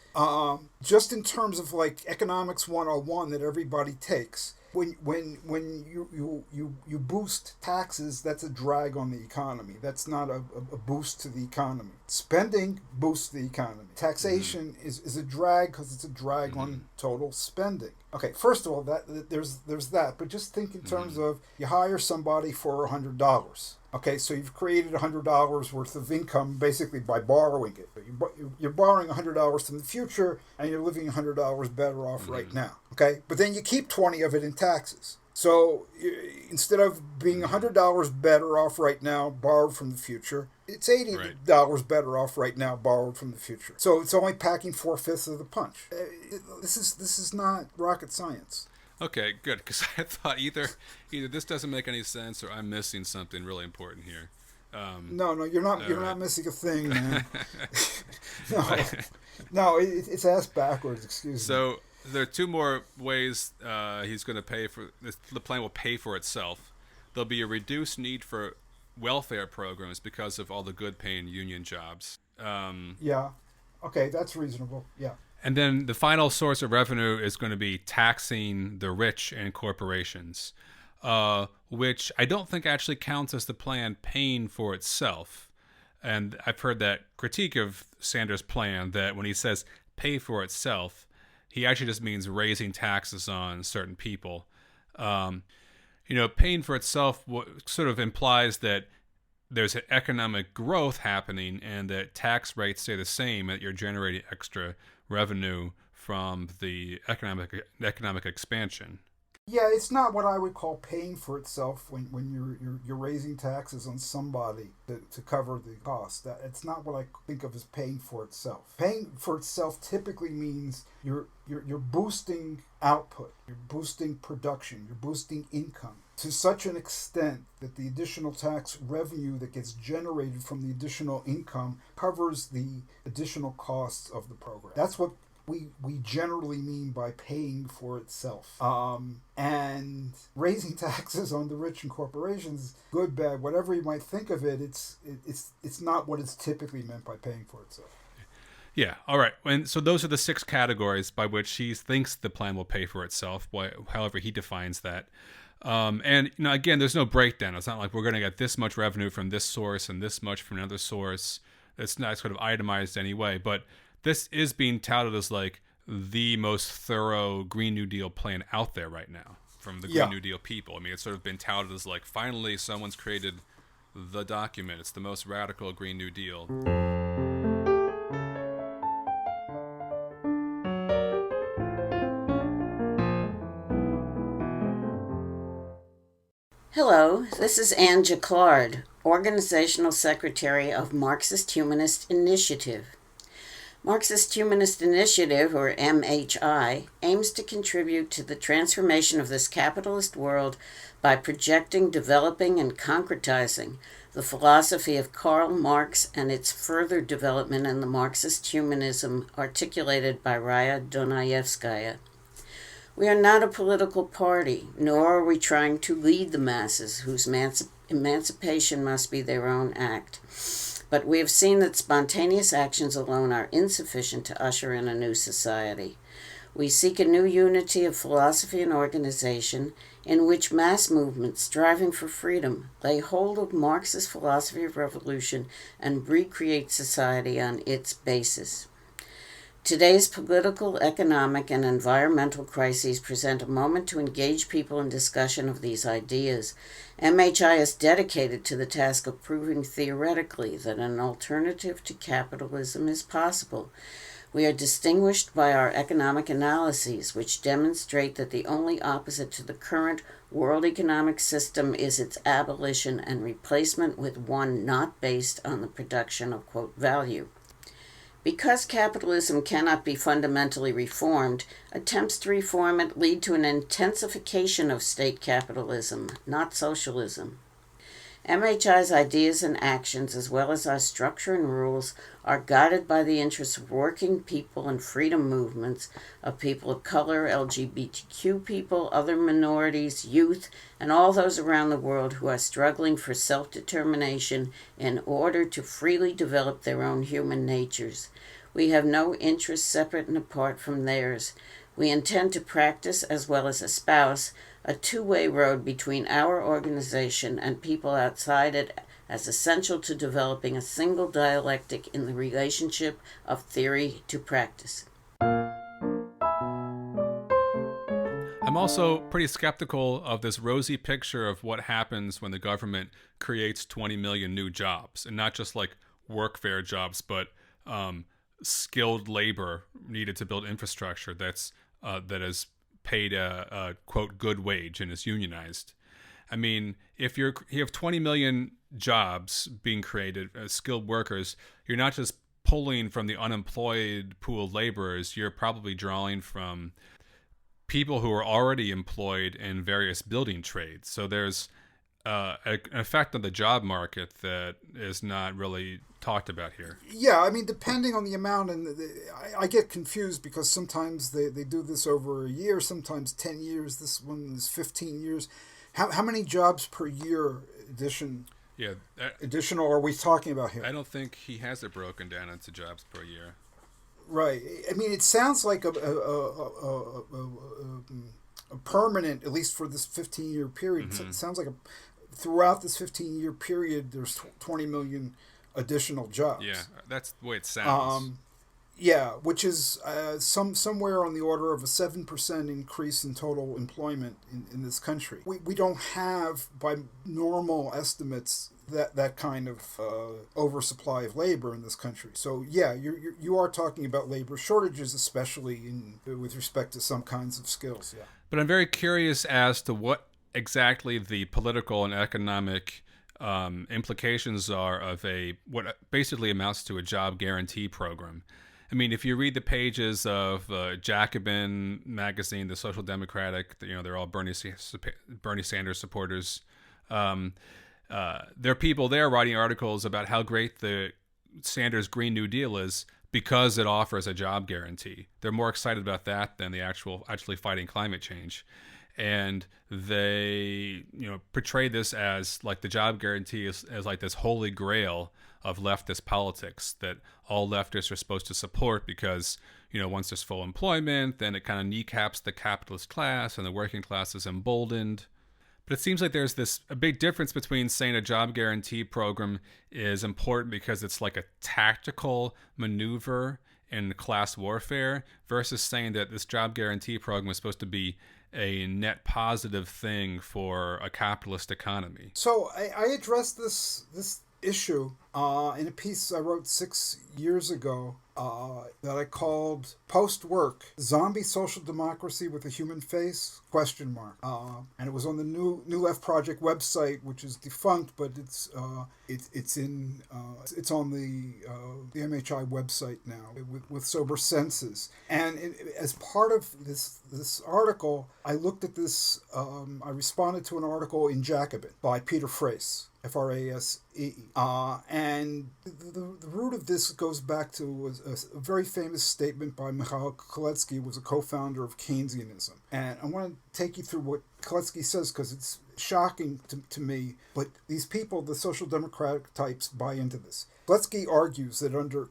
just in terms of like economics 101 that everybody takes. When you boost taxes, that's a drag on the economy. That's not a boost to the economy. Spending boosts the economy. Taxation is a drag because it's a drag on total spending. Okay, first of all, there's that. But just think in terms of you hire somebody for $100. Okay, so you've created $100 worth of income basically by borrowing it. You're borrowing $100 from the future, and you're living $100 better off right now. Okay, but then you keep 20 of it in taxes. So instead of being $100 better off right now, borrowed from the future, it's $80 better off right now, borrowed from the future. So it's only packing 4/5 of the punch. This is not rocket science. Okay, good, because I thought either this doesn't make any sense or I'm missing something really important here. No, you're not. You're not missing a thing, man. No, it's ass backwards. Excuse me. So there are two more ways he's going to pay for this. The plan will pay for itself. There'll be a reduced need for welfare programs because of all the good-paying union jobs. Yeah. Okay, that's reasonable. Yeah. And then the final source of revenue is going to be taxing the rich and corporations, which I don't think actually counts as the plan paying for itself. And I've heard that critique of Sanders' plan that when he says pay for itself, he actually just means raising taxes on certain people. Paying for itself sort of implies that there's an economic growth happening and that tax rates stay the same, that you're generating extra revenue from the economic expansion. Yeah, it's not what I would call paying for itself when you're raising taxes on somebody to cover the cost. That it's not what I think of as paying for itself. Paying for itself typically means you're boosting output, you're boosting production, you're boosting income to such an extent that the additional tax revenue that gets generated from the additional income covers the additional costs of the program. That's what we generally mean by paying for itself. And raising taxes on the rich and corporations, good, bad, whatever you might think of it, it's not what is typically meant by paying for itself. Yeah, all right. And so those are the 6 categories by which he thinks the plan will pay for itself, however he defines that. And again, there's no breakdown. It's not like we're going to get this much revenue from this source and this much from another source. It's not sort of itemized anyway, but this is being touted as like the most thorough Green New Deal plan out there right now from the Green New Deal people. I mean, it's sort of been touted as like, finally someone's created the document. It's the most radical Green New Deal. Hello, this is Anne Jacquard, Organizational Secretary of Marxist-Humanist Initiative. Marxist-Humanist Initiative, or MHI, aims to contribute to the transformation of this capitalist world by projecting, developing, and concretizing the philosophy of Karl Marx and its further development in the Marxist humanism articulated by Raya Dunayevskaya. We are not a political party, nor are we trying to lead the masses, whose emancipation must be their own act. But we have seen that spontaneous actions alone are insufficient to usher in a new society. We seek a new unity of philosophy and organization in which mass movements striving for freedom lay hold of Marxist philosophy of revolution and recreate society on its basis. Today's political, economic, and environmental crises present a moment to engage people in discussion of these ideas. MHI is dedicated to the task of proving theoretically that an alternative to capitalism is possible. We are distinguished by our economic analyses, which demonstrate that the only opposite to the current world economic system is its abolition and replacement with one not based on the production of, quote, value. Because capitalism cannot be fundamentally reformed, attempts to reform it lead to an intensification of state capitalism, not socialism. MHI's ideas and actions, as well as our structure and rules, are guided by the interests of working people and freedom movements, of people of color, LGBTQ people, other minorities, youth, and all those around the world who are struggling for self-determination in order to freely develop their own human natures. We have no interests separate and apart from theirs. We intend to practice, as well as espouse, a two-way road between our organization and people outside it as essential to developing a single dialectic in the relationship of theory to practice. I'm also pretty skeptical of this rosy picture of what happens when the government creates 20 million new jobs, and not just like workfare jobs, but skilled labor needed to build infrastructure that is paid a quote good wage and is unionized. I mean, if you have 20 million jobs being created, skilled workers, you're not just pulling from the unemployed pool of laborers, you're probably drawing from people who are already employed in various building trades. So there's an effect on the job market that is not really talked about here. Yeah, I mean, depending on the amount, and I get confused because sometimes they do this over a year, sometimes 10 years. This one is 15 years. How many jobs per year additional are we talking about here? I don't think he has it broken down into jobs per year. Right. I mean, it sounds like a permanent, at least for this 15-year period. Mm-hmm. It sounds like throughout this 15-year period, there's 20 million additional jobs. Yeah, that's the way it sounds. Yeah, which is somewhere on the order of a 7% increase in total employment in this country. We don't have, by normal estimates, that kind of oversupply of labor in this country. So yeah, you are talking about labor shortages, especially with respect to some kinds of skills. Yeah. But I'm very curious as to what exactly the political and economic implications are of what basically amounts to a job guarantee program. I mean, if you read the pages of Jacobin magazine, the Social Democratic, they're all Bernie Sanders supporters. There are people there writing articles about how great the Sanders Green New Deal is because it offers a job guarantee. They're more excited about that than the actually fighting climate change. And they, portray this as like the job guarantee as like this holy grail of leftist politics that all leftists are supposed to support because, once there's full employment, then it kind of kneecaps the capitalist class and the working class is emboldened. But it seems like there's a big difference between saying a job guarantee program is important because it's like a tactical maneuver in class warfare versus saying that this job guarantee program is supposed to be a net positive thing for a capitalist economy. So I addressed this issue in a piece I wrote 6 years ago that I called "Post-Work: Zombie Social Democracy with a Human Face?" ? And it was on the New Left Project website, which is defunct, but it's on the MHI website now with sober senses. And as part of this article, I looked at this. I responded to an article in Jacobin by Peter Frase. Frase. And the root of this goes back to a very famous statement by Mikhail Koletsky, who was a co-founder of Keynesianism. And I want to take you through what Koletsky says because it's shocking to me, but these people, the social democratic types, buy into this. Koletsky argues that under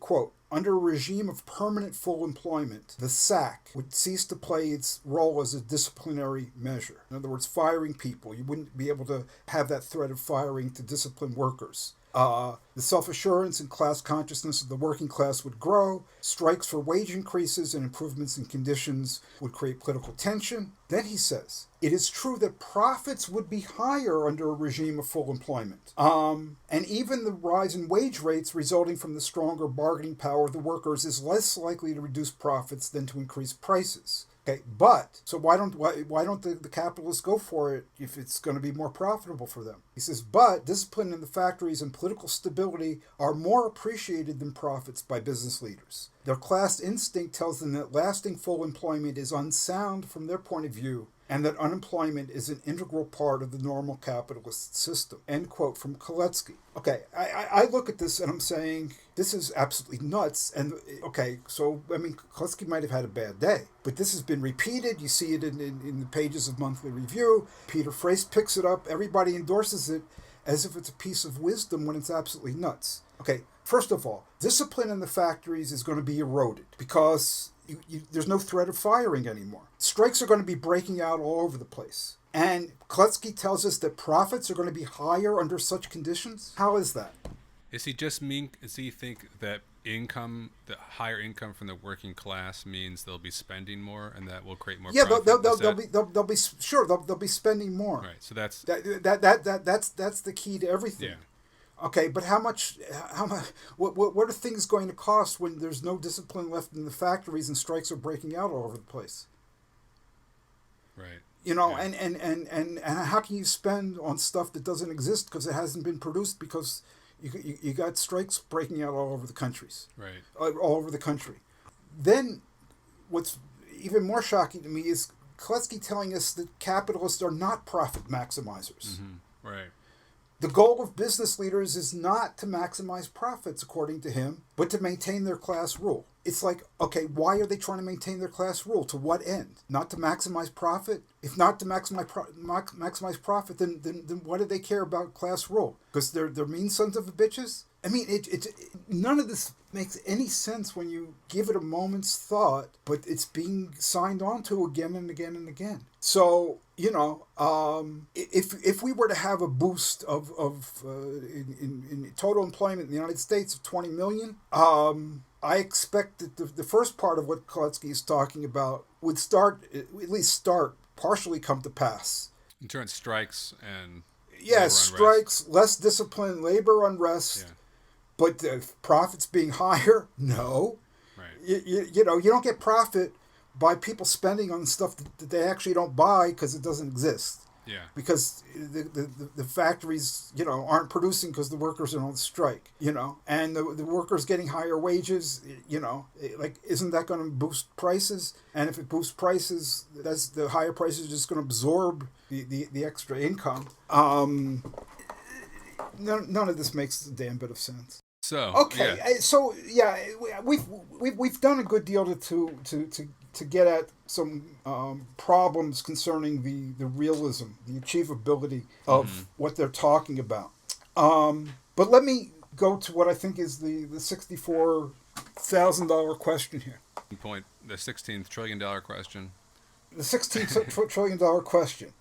a regime of permanent full employment, the SAC would cease to play its role as a disciplinary measure. In other words, firing people. You wouldn't be able to have that threat of firing to discipline workers. The self-assurance and class consciousness of the working class would grow. Strikes for wage increases and improvements in conditions would create political tension. Then he says, it is true that profits would be higher under a regime of full employment. And even the rise in wage rates resulting from the stronger bargaining power of the workers is less likely to reduce profits than to increase prices. Okay, but so why don't the capitalists go for it if it's going to be more profitable for them? He says, but discipline in the factories and political stability are more appreciated than profits by business leaders. Their class instinct tells them that lasting full employment is unsound from their point of view, and that unemployment is an integral part of the normal capitalist system. End quote from Koletsky. Okay, I look at this and I'm saying, this is absolutely nuts. And okay, so, I mean, Koletsky might have had a bad day, but this has been repeated. You see it in the pages of Monthly Review. Peter Frase picks it up. Everybody endorses it as if it's a piece of wisdom when it's absolutely nuts. Okay, first of all, discipline in the factories is going to be eroded because there's no threat of firing anymore. Strikes are going to be breaking out all over the place. And Koletsky tells us that profits are going to be higher under such conditions? How is that? Does he think that the higher income from the working class means they'll be spending more and that will create more profit? They'll be spending more. Right. So that's the key to everything. Yeah. Okay, but how much what are things going to cost when there's no discipline left in the factories and strikes are breaking out all over the place? Right. Yeah. And how can you spend on stuff that doesn't exist because it hasn't been produced because you got strikes breaking out all over the countries. Right. All over the country. Then what's even more shocking to me is Koletsky telling us that capitalists are not profit maximizers. Mm-hmm. Right. The goal of business leaders is not to maximize profits, according to him, but to maintain their class rule. It's like, okay, why are they trying to maintain their class rule? To what end? Not to maximize profit? If not to maximize profit, then why do they care about class rule? Because they're mean sons of bitches? I mean, none of this makes any sense when you give it a moment's thought, but it's being signed on to again and again and again. So, if we were to have a boost in total employment in the United States of 20 million, I expect that the first part of what Kautsky is talking about would partially come to pass. In terms of strikes and Yeah, strikes, less discipline, labor unrest, but the profits being higher? No. Right. You don't get profit by people spending on stuff that they actually don't buy because it doesn't exist. Yeah. Because the factories, aren't producing because the workers are on strike, and the workers getting higher wages, isn't that going to boost prices? And if it boosts prices, that's the higher prices are just going to absorb the extra income. None of this makes a damn bit of sense. So okay, we've done a good deal to get at some problems concerning the realism, the achievability of what they're talking about. But let me go to what I think is the $64,000 question here. The $16 trillion question. The $16 trillion question.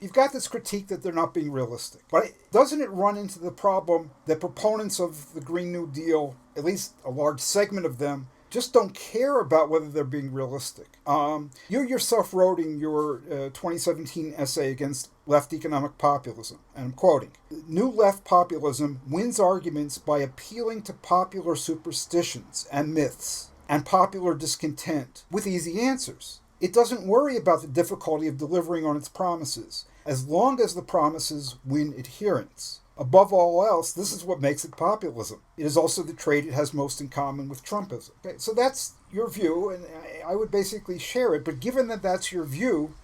You've got this critique that they're not being realistic. But doesn't it run into the problem that proponents of the Green New Deal, at least a large segment of them, just don't care about whether they're being realistic? You yourself wrote in your 2017 essay against left economic populism, and I'm quoting, "New left populism wins arguments by appealing to popular superstitions and myths and popular discontent with easy answers. It doesn't worry about the difficulty of delivering on its promises, as long as the promises win adherents. Above all else, this is what makes it populism. It is also the trait it has most in common with Trumpism." Okay, so that's your view, and I would basically share it. But given that that's your view,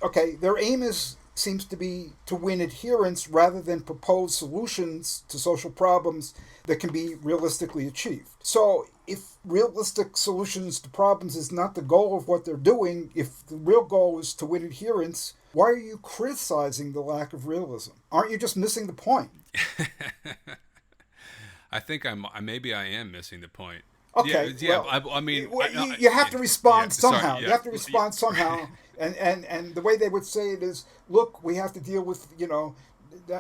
okay, their aim seems to be to win adherents rather than propose solutions to social problems that can be realistically achieved. So if realistic solutions to problems is not the goal of what they're doing, if the real goal is to win adherents, why are you criticizing the lack of realism? Aren't you just missing the point? I think maybe I am missing the point. Okay. Yeah. Well, I mean, you have to respond somehow. Sorry, You have to respond somehow. And the way they would say it is, look, we have to deal with,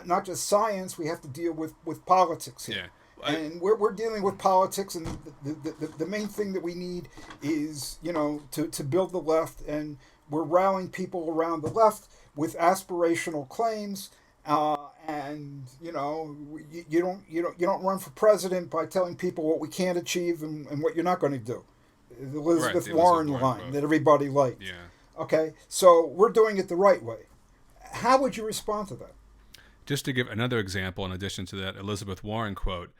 not just science, we have to deal with politics here. Yeah. And we're dealing with politics, and the main thing that we need is, to build the left, and we're rallying people around the left with aspirational claims. And you don't run for president by telling people what we can't achieve and what you're not going to do. The Elizabeth Warren line that everybody liked. Yeah. Okay, so we're doing it the right way. How would you respond to that? Just to give another example, in addition to that Elizabeth Warren quote,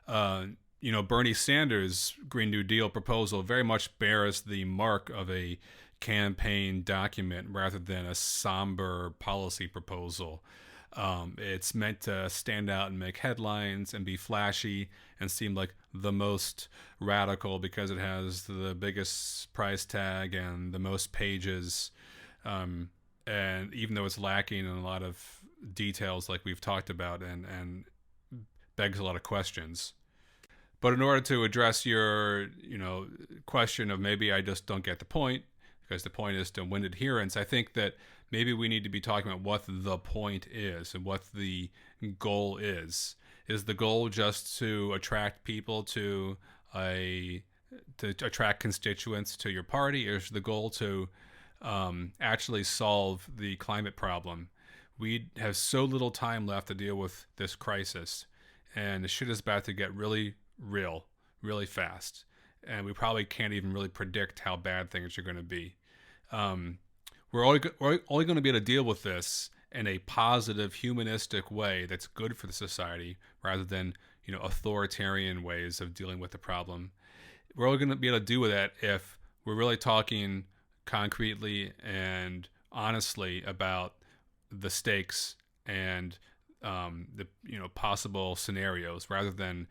Bernie Sanders' Green New Deal proposal very much bears the mark of a campaign document rather than a somber policy proposal. It's meant to stand out and make headlines and be flashy and seem like the most radical because it has the biggest price tag and the most pages. And even though it's lacking in a lot of details like we've talked about and begs a lot of questions. But in order to address your, question of maybe I just don't get the point, because the point is to win adherence, I think that maybe we need to be talking about what the point is and what the goal is. Is the goal just to attract people to attract constituents to your party, or is the goal to actually solve the climate problem? We have so little time left to deal with this crisis, and the shit is about to get really real, really fast, and we probably can't even really predict how bad things are going to be. We're only going to be able to deal with this in a positive, humanistic way that's good for the society, rather than authoritarian ways of dealing with the problem. We're only going to be able to do with that if we're really talking concretely and honestly about the stakes and the possible scenarios, rather than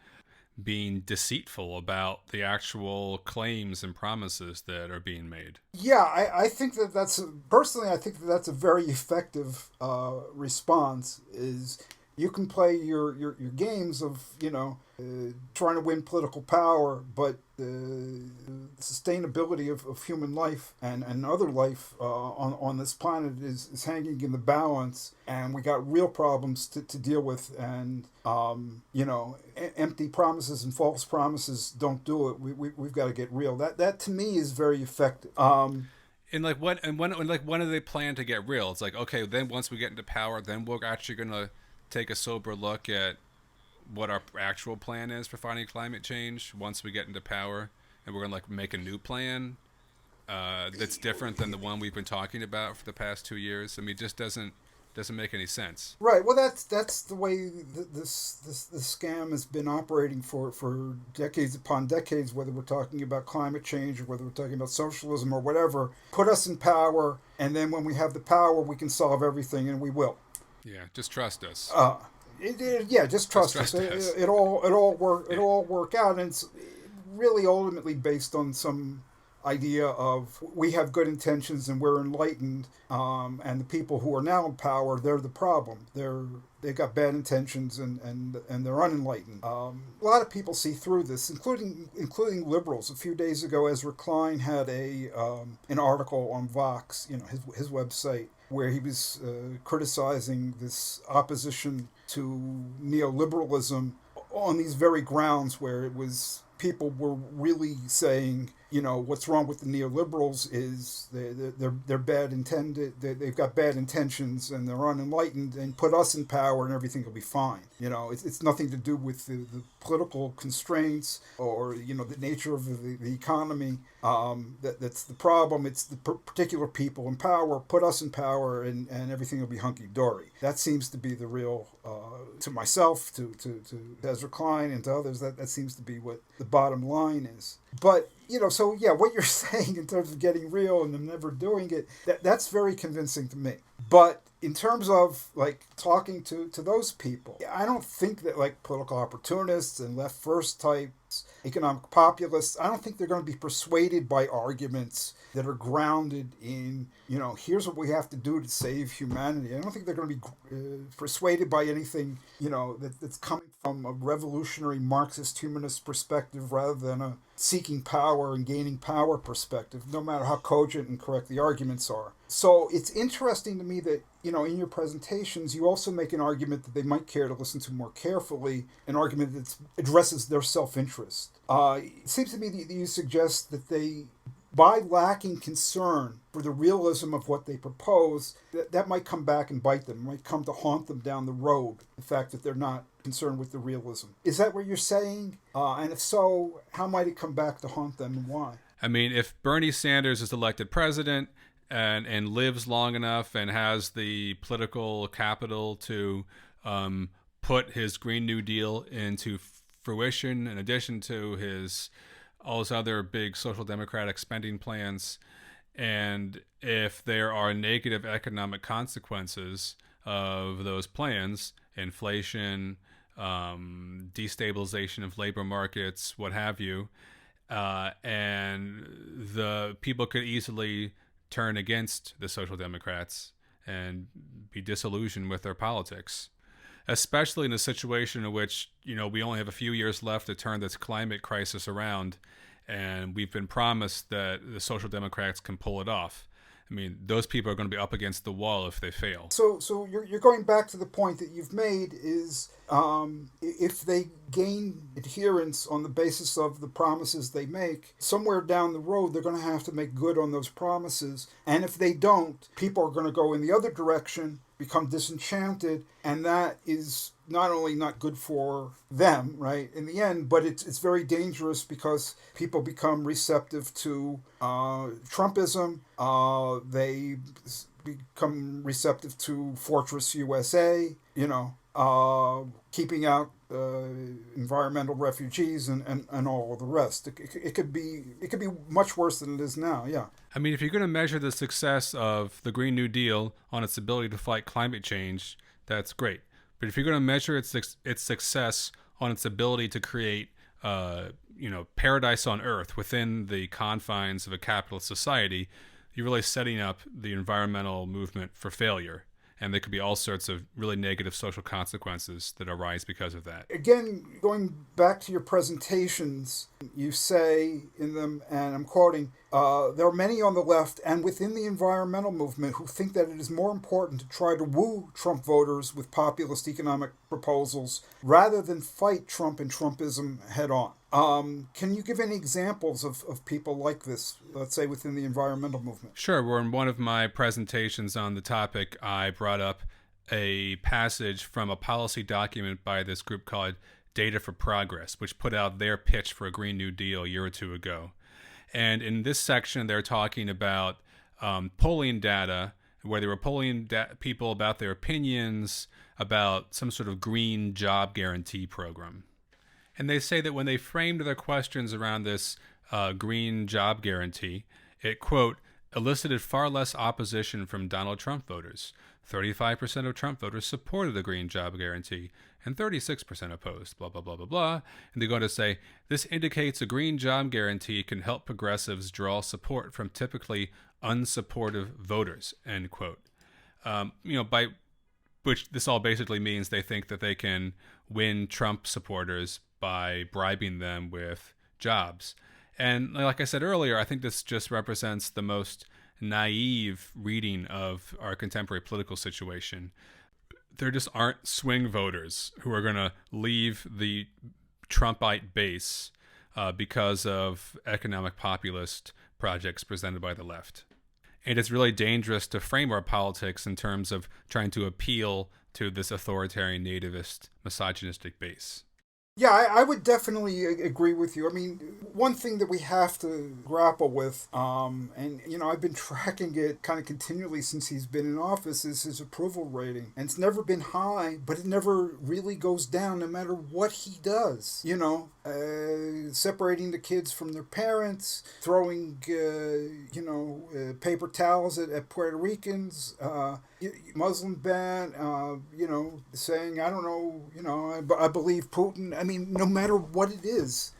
being deceitful about the actual claims and promises that are being made. Yeah, I think that's personally, I think that's a very effective response, is You can play your games of, trying to win political power, but the sustainability of human life and other life on this planet is hanging in the balance, and we got real problems to deal with, and empty promises and false promises don't do it. We've got to get real. That to me is very effective. When do they plan to get real? It's like, okay, then once we get into power, then we're actually going to take a sober look at what our actual plan is for fighting climate change once we get into power, and we're going to make a new plan that's different than the one we've been talking about for the past 2 years. I mean, it just doesn't make any sense. Right. Well, that's the way this scam has been operating for decades upon decades, whether we're talking about climate change or whether we're talking about socialism or whatever. Put us in power, and then when we have the power, we can solve everything, and we will. Yeah, just trust us. Just trust us. It all work out, and it's really ultimately based on some idea of we have good intentions and we're enlightened, and the people who are now in power, they're the problem. They've got bad intentions and they're unenlightened. A lot of people see through this, including liberals. A few days ago, Ezra Klein had an article on Vox, his website, where he was criticizing this opposition to neoliberalism on these very grounds, where it was people were really saying, what's wrong with the neoliberals is they're bad intended, they've got bad intentions and they're unenlightened, and put us in power and everything will be fine. It's nothing to do with the political constraints or the nature of the economy. That's the problem. It's the particular people in power. Put us in power and everything will be hunky-dory. That seems to be the real, to myself, to Ezra Klein and to others, that seems to be what the bottom line is. But what you're saying in terms of getting real and them never doing it, that's very convincing to me. But in terms of talking to those people, I don't think that political opportunists and left first types, economic populists, I don't think they're going to be persuaded by arguments that are grounded in, here's what we have to do to save humanity. I don't think they're going to be persuaded by anything, that's coming from a revolutionary Marxist-Humanist perspective rather than a seeking power and gaining power perspective, no matter how cogent and correct the arguments are. So it's interesting to me that, in your presentations, you also make an argument that they might care to listen to more carefully, an argument that addresses their self-interest. It seems to me that you suggest that they, by lacking concern for the realism of what they propose, that might come back and bite them, might come to haunt them down the road, the fact that they're not concerned with the realism. Is that what you're saying? And if so, how might it come back to haunt them and why? I mean, if Bernie Sanders is elected president and lives long enough and has the political capital to put his Green New Deal into fruition, in addition to all his other big social democratic spending plans, and if there are negative economic consequences of those plans, inflation, destabilization of labor markets, what have you, and the people could easily turn against the Social Democrats and be disillusioned with their politics, especially in a situation in which, we only have a few years left to turn this climate crisis around, and we've been promised that the Social Democrats can pull it off. I mean, those people are going to be up against the wall if they fail. So you're going back to the point that you've made is if they gain adherence on the basis of the promises they make, somewhere down the road they're going to have to make good on those promises. And if they don't, people are going to go in the other direction, become disenchanted, and that is not only not good for them, right, in the end, but it's very dangerous because people become receptive to Trumpism. They become receptive to Fortress USA, keeping out environmental refugees and all of the rest. It could be much worse than it is now. Yeah. I mean, if you're going to measure the success of the Green New Deal on its ability to fight climate change, that's great. But if you're going to measure its success on its ability to create, paradise on Earth within the confines of a capitalist society, you're really setting up the environmental movement for failure. and there could be all sorts of really negative social consequences that arise because of that. Again, going back to your presentations, you say in them, and I'm quoting, there are many on the left and within the environmental movement who think that it is more important to try to woo Trump voters with populist economic proposals rather than fight Trump and Trumpism head on. Can you give any examples of people like this, let's say within the environmental movement? Sure. Well, in one of my presentations on the topic, I brought up a passage from a policy document by this group called Data for Progress, which put out their pitch for a Green New Deal a year or two ago. And in this section, they're talking about polling data, where they were polling people about their opinions about some sort of green job guarantee program. And they say that when they framed their questions around this green job guarantee, it, quote, elicited far less opposition from Donald Trump voters. 35% of Trump voters supported the green job guarantee, and 36% opposed, blah, blah, blah, blah, blah. And they go on to say, this indicates a green job guarantee can help progressives draw support from typically unsupportive voters, end quote. By which this all basically means they think that they can win Trump supporters by bribing them with jobs. And like I said earlier, I think this just represents the most naive reading of our contemporary political situation. There just aren't swing voters who are going to leave the Trumpite base because of economic populist projects presented by the left. And it's really dangerous to frame our politics in terms of trying to appeal to this authoritarian, nativist, misogynistic base. Yeah, I would definitely agree with you. I mean, one thing that we have to grapple with, and, I've been tracking it kind of continually since he's been in office, is his approval rating. And it's never been high, but it never really goes down no matter what he does. Separating the kids from their parents, throwing, paper towels at Puerto Ricans, Muslim ban, saying, I don't know, I believe Putin. I mean, no matter what it is,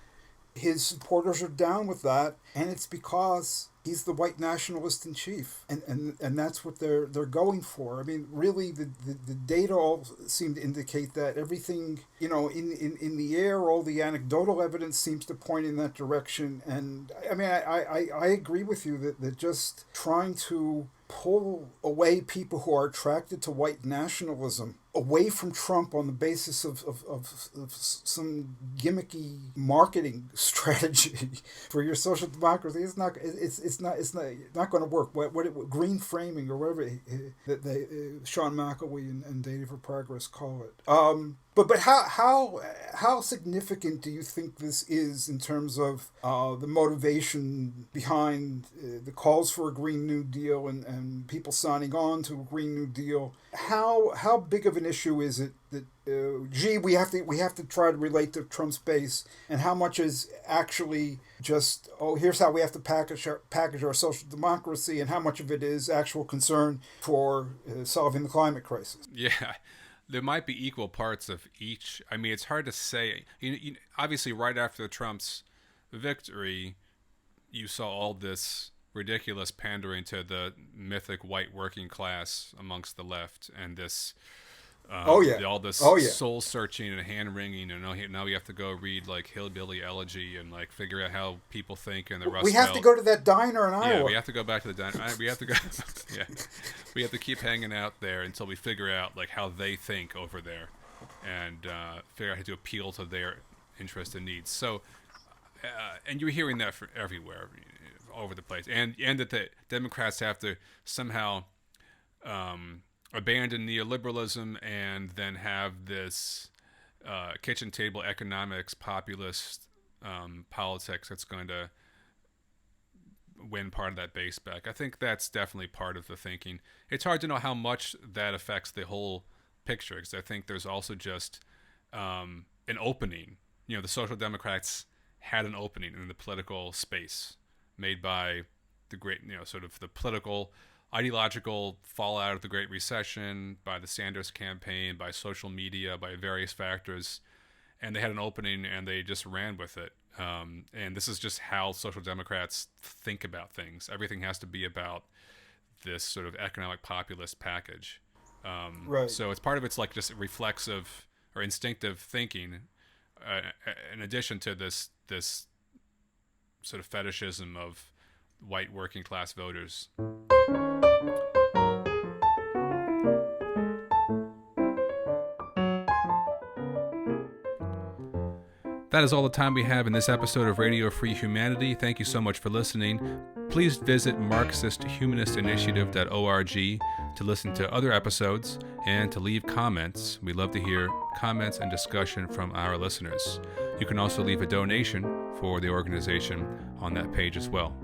his supporters are down with that, and it's because he's the white nationalist in chief, and that's what they're going for. I mean, really, the data all seem to indicate that everything, in the air, all the anecdotal evidence seems to point in that direction. And I mean, I agree with you that just trying to pull away people who are attracted to white nationalism away from Trump on the basis of some gimmicky marketing strategy for your social democracy, it's not going to work. What green framing or whatever that Sean McElwee and Data for Progress call it. But how significant do you think this is in terms of the motivation behind the calls for a Green New Deal and people signing on to a Green New Deal? How big of an issue is it that we have to try to relate to Trump's base, and how much is actually just here's how we have to package our social democracy, and how much of it is actual concern for solving the climate crisis? Yeah. There might be equal parts of each. I mean, it's hard to say. Obviously, right after Trump's victory, you saw all this ridiculous pandering to the mythic white working class amongst the left, and this all this soul searching and hand wringing, and now we have to go read like Hillbilly Elegy and like figure out how people think in the Rust Belt. We have to go to that diner in Iowa. Yeah, we have to go back to the diner. We have to go. Yeah, we have to keep hanging out there until we figure out like how they think over there, and figure out how to appeal to their interests and needs. So, and you're hearing that from everywhere, over the place, and that the Democrats have to somehow abandon neoliberalism and then have this kitchen table economics, populist politics that's going to win part of that base back. I think that's definitely part of the thinking. It's hard to know how much that affects the whole picture, because I think there's also just an opening. The Social Democrats had an opening in the political space made by the great, sort of the political ideological fallout of the Great Recession, by the Sanders campaign, by social media, by various factors, and they had an opening and they just ran with it. And this is just how social democrats think about things. Everything has to be about this sort of economic populist package. Right. So it's part of it's like just reflexive or instinctive thinking, in addition to this sort of fetishism of white working class voters. That is all the time we have in this episode of Radio Free Humanity. Thank you so much for listening. Please visit Marxist-Humanist-Initiative.org to listen to other episodes and to leave comments. We love to hear comments and discussion from our listeners. You can also leave a donation for the organization on that page as well.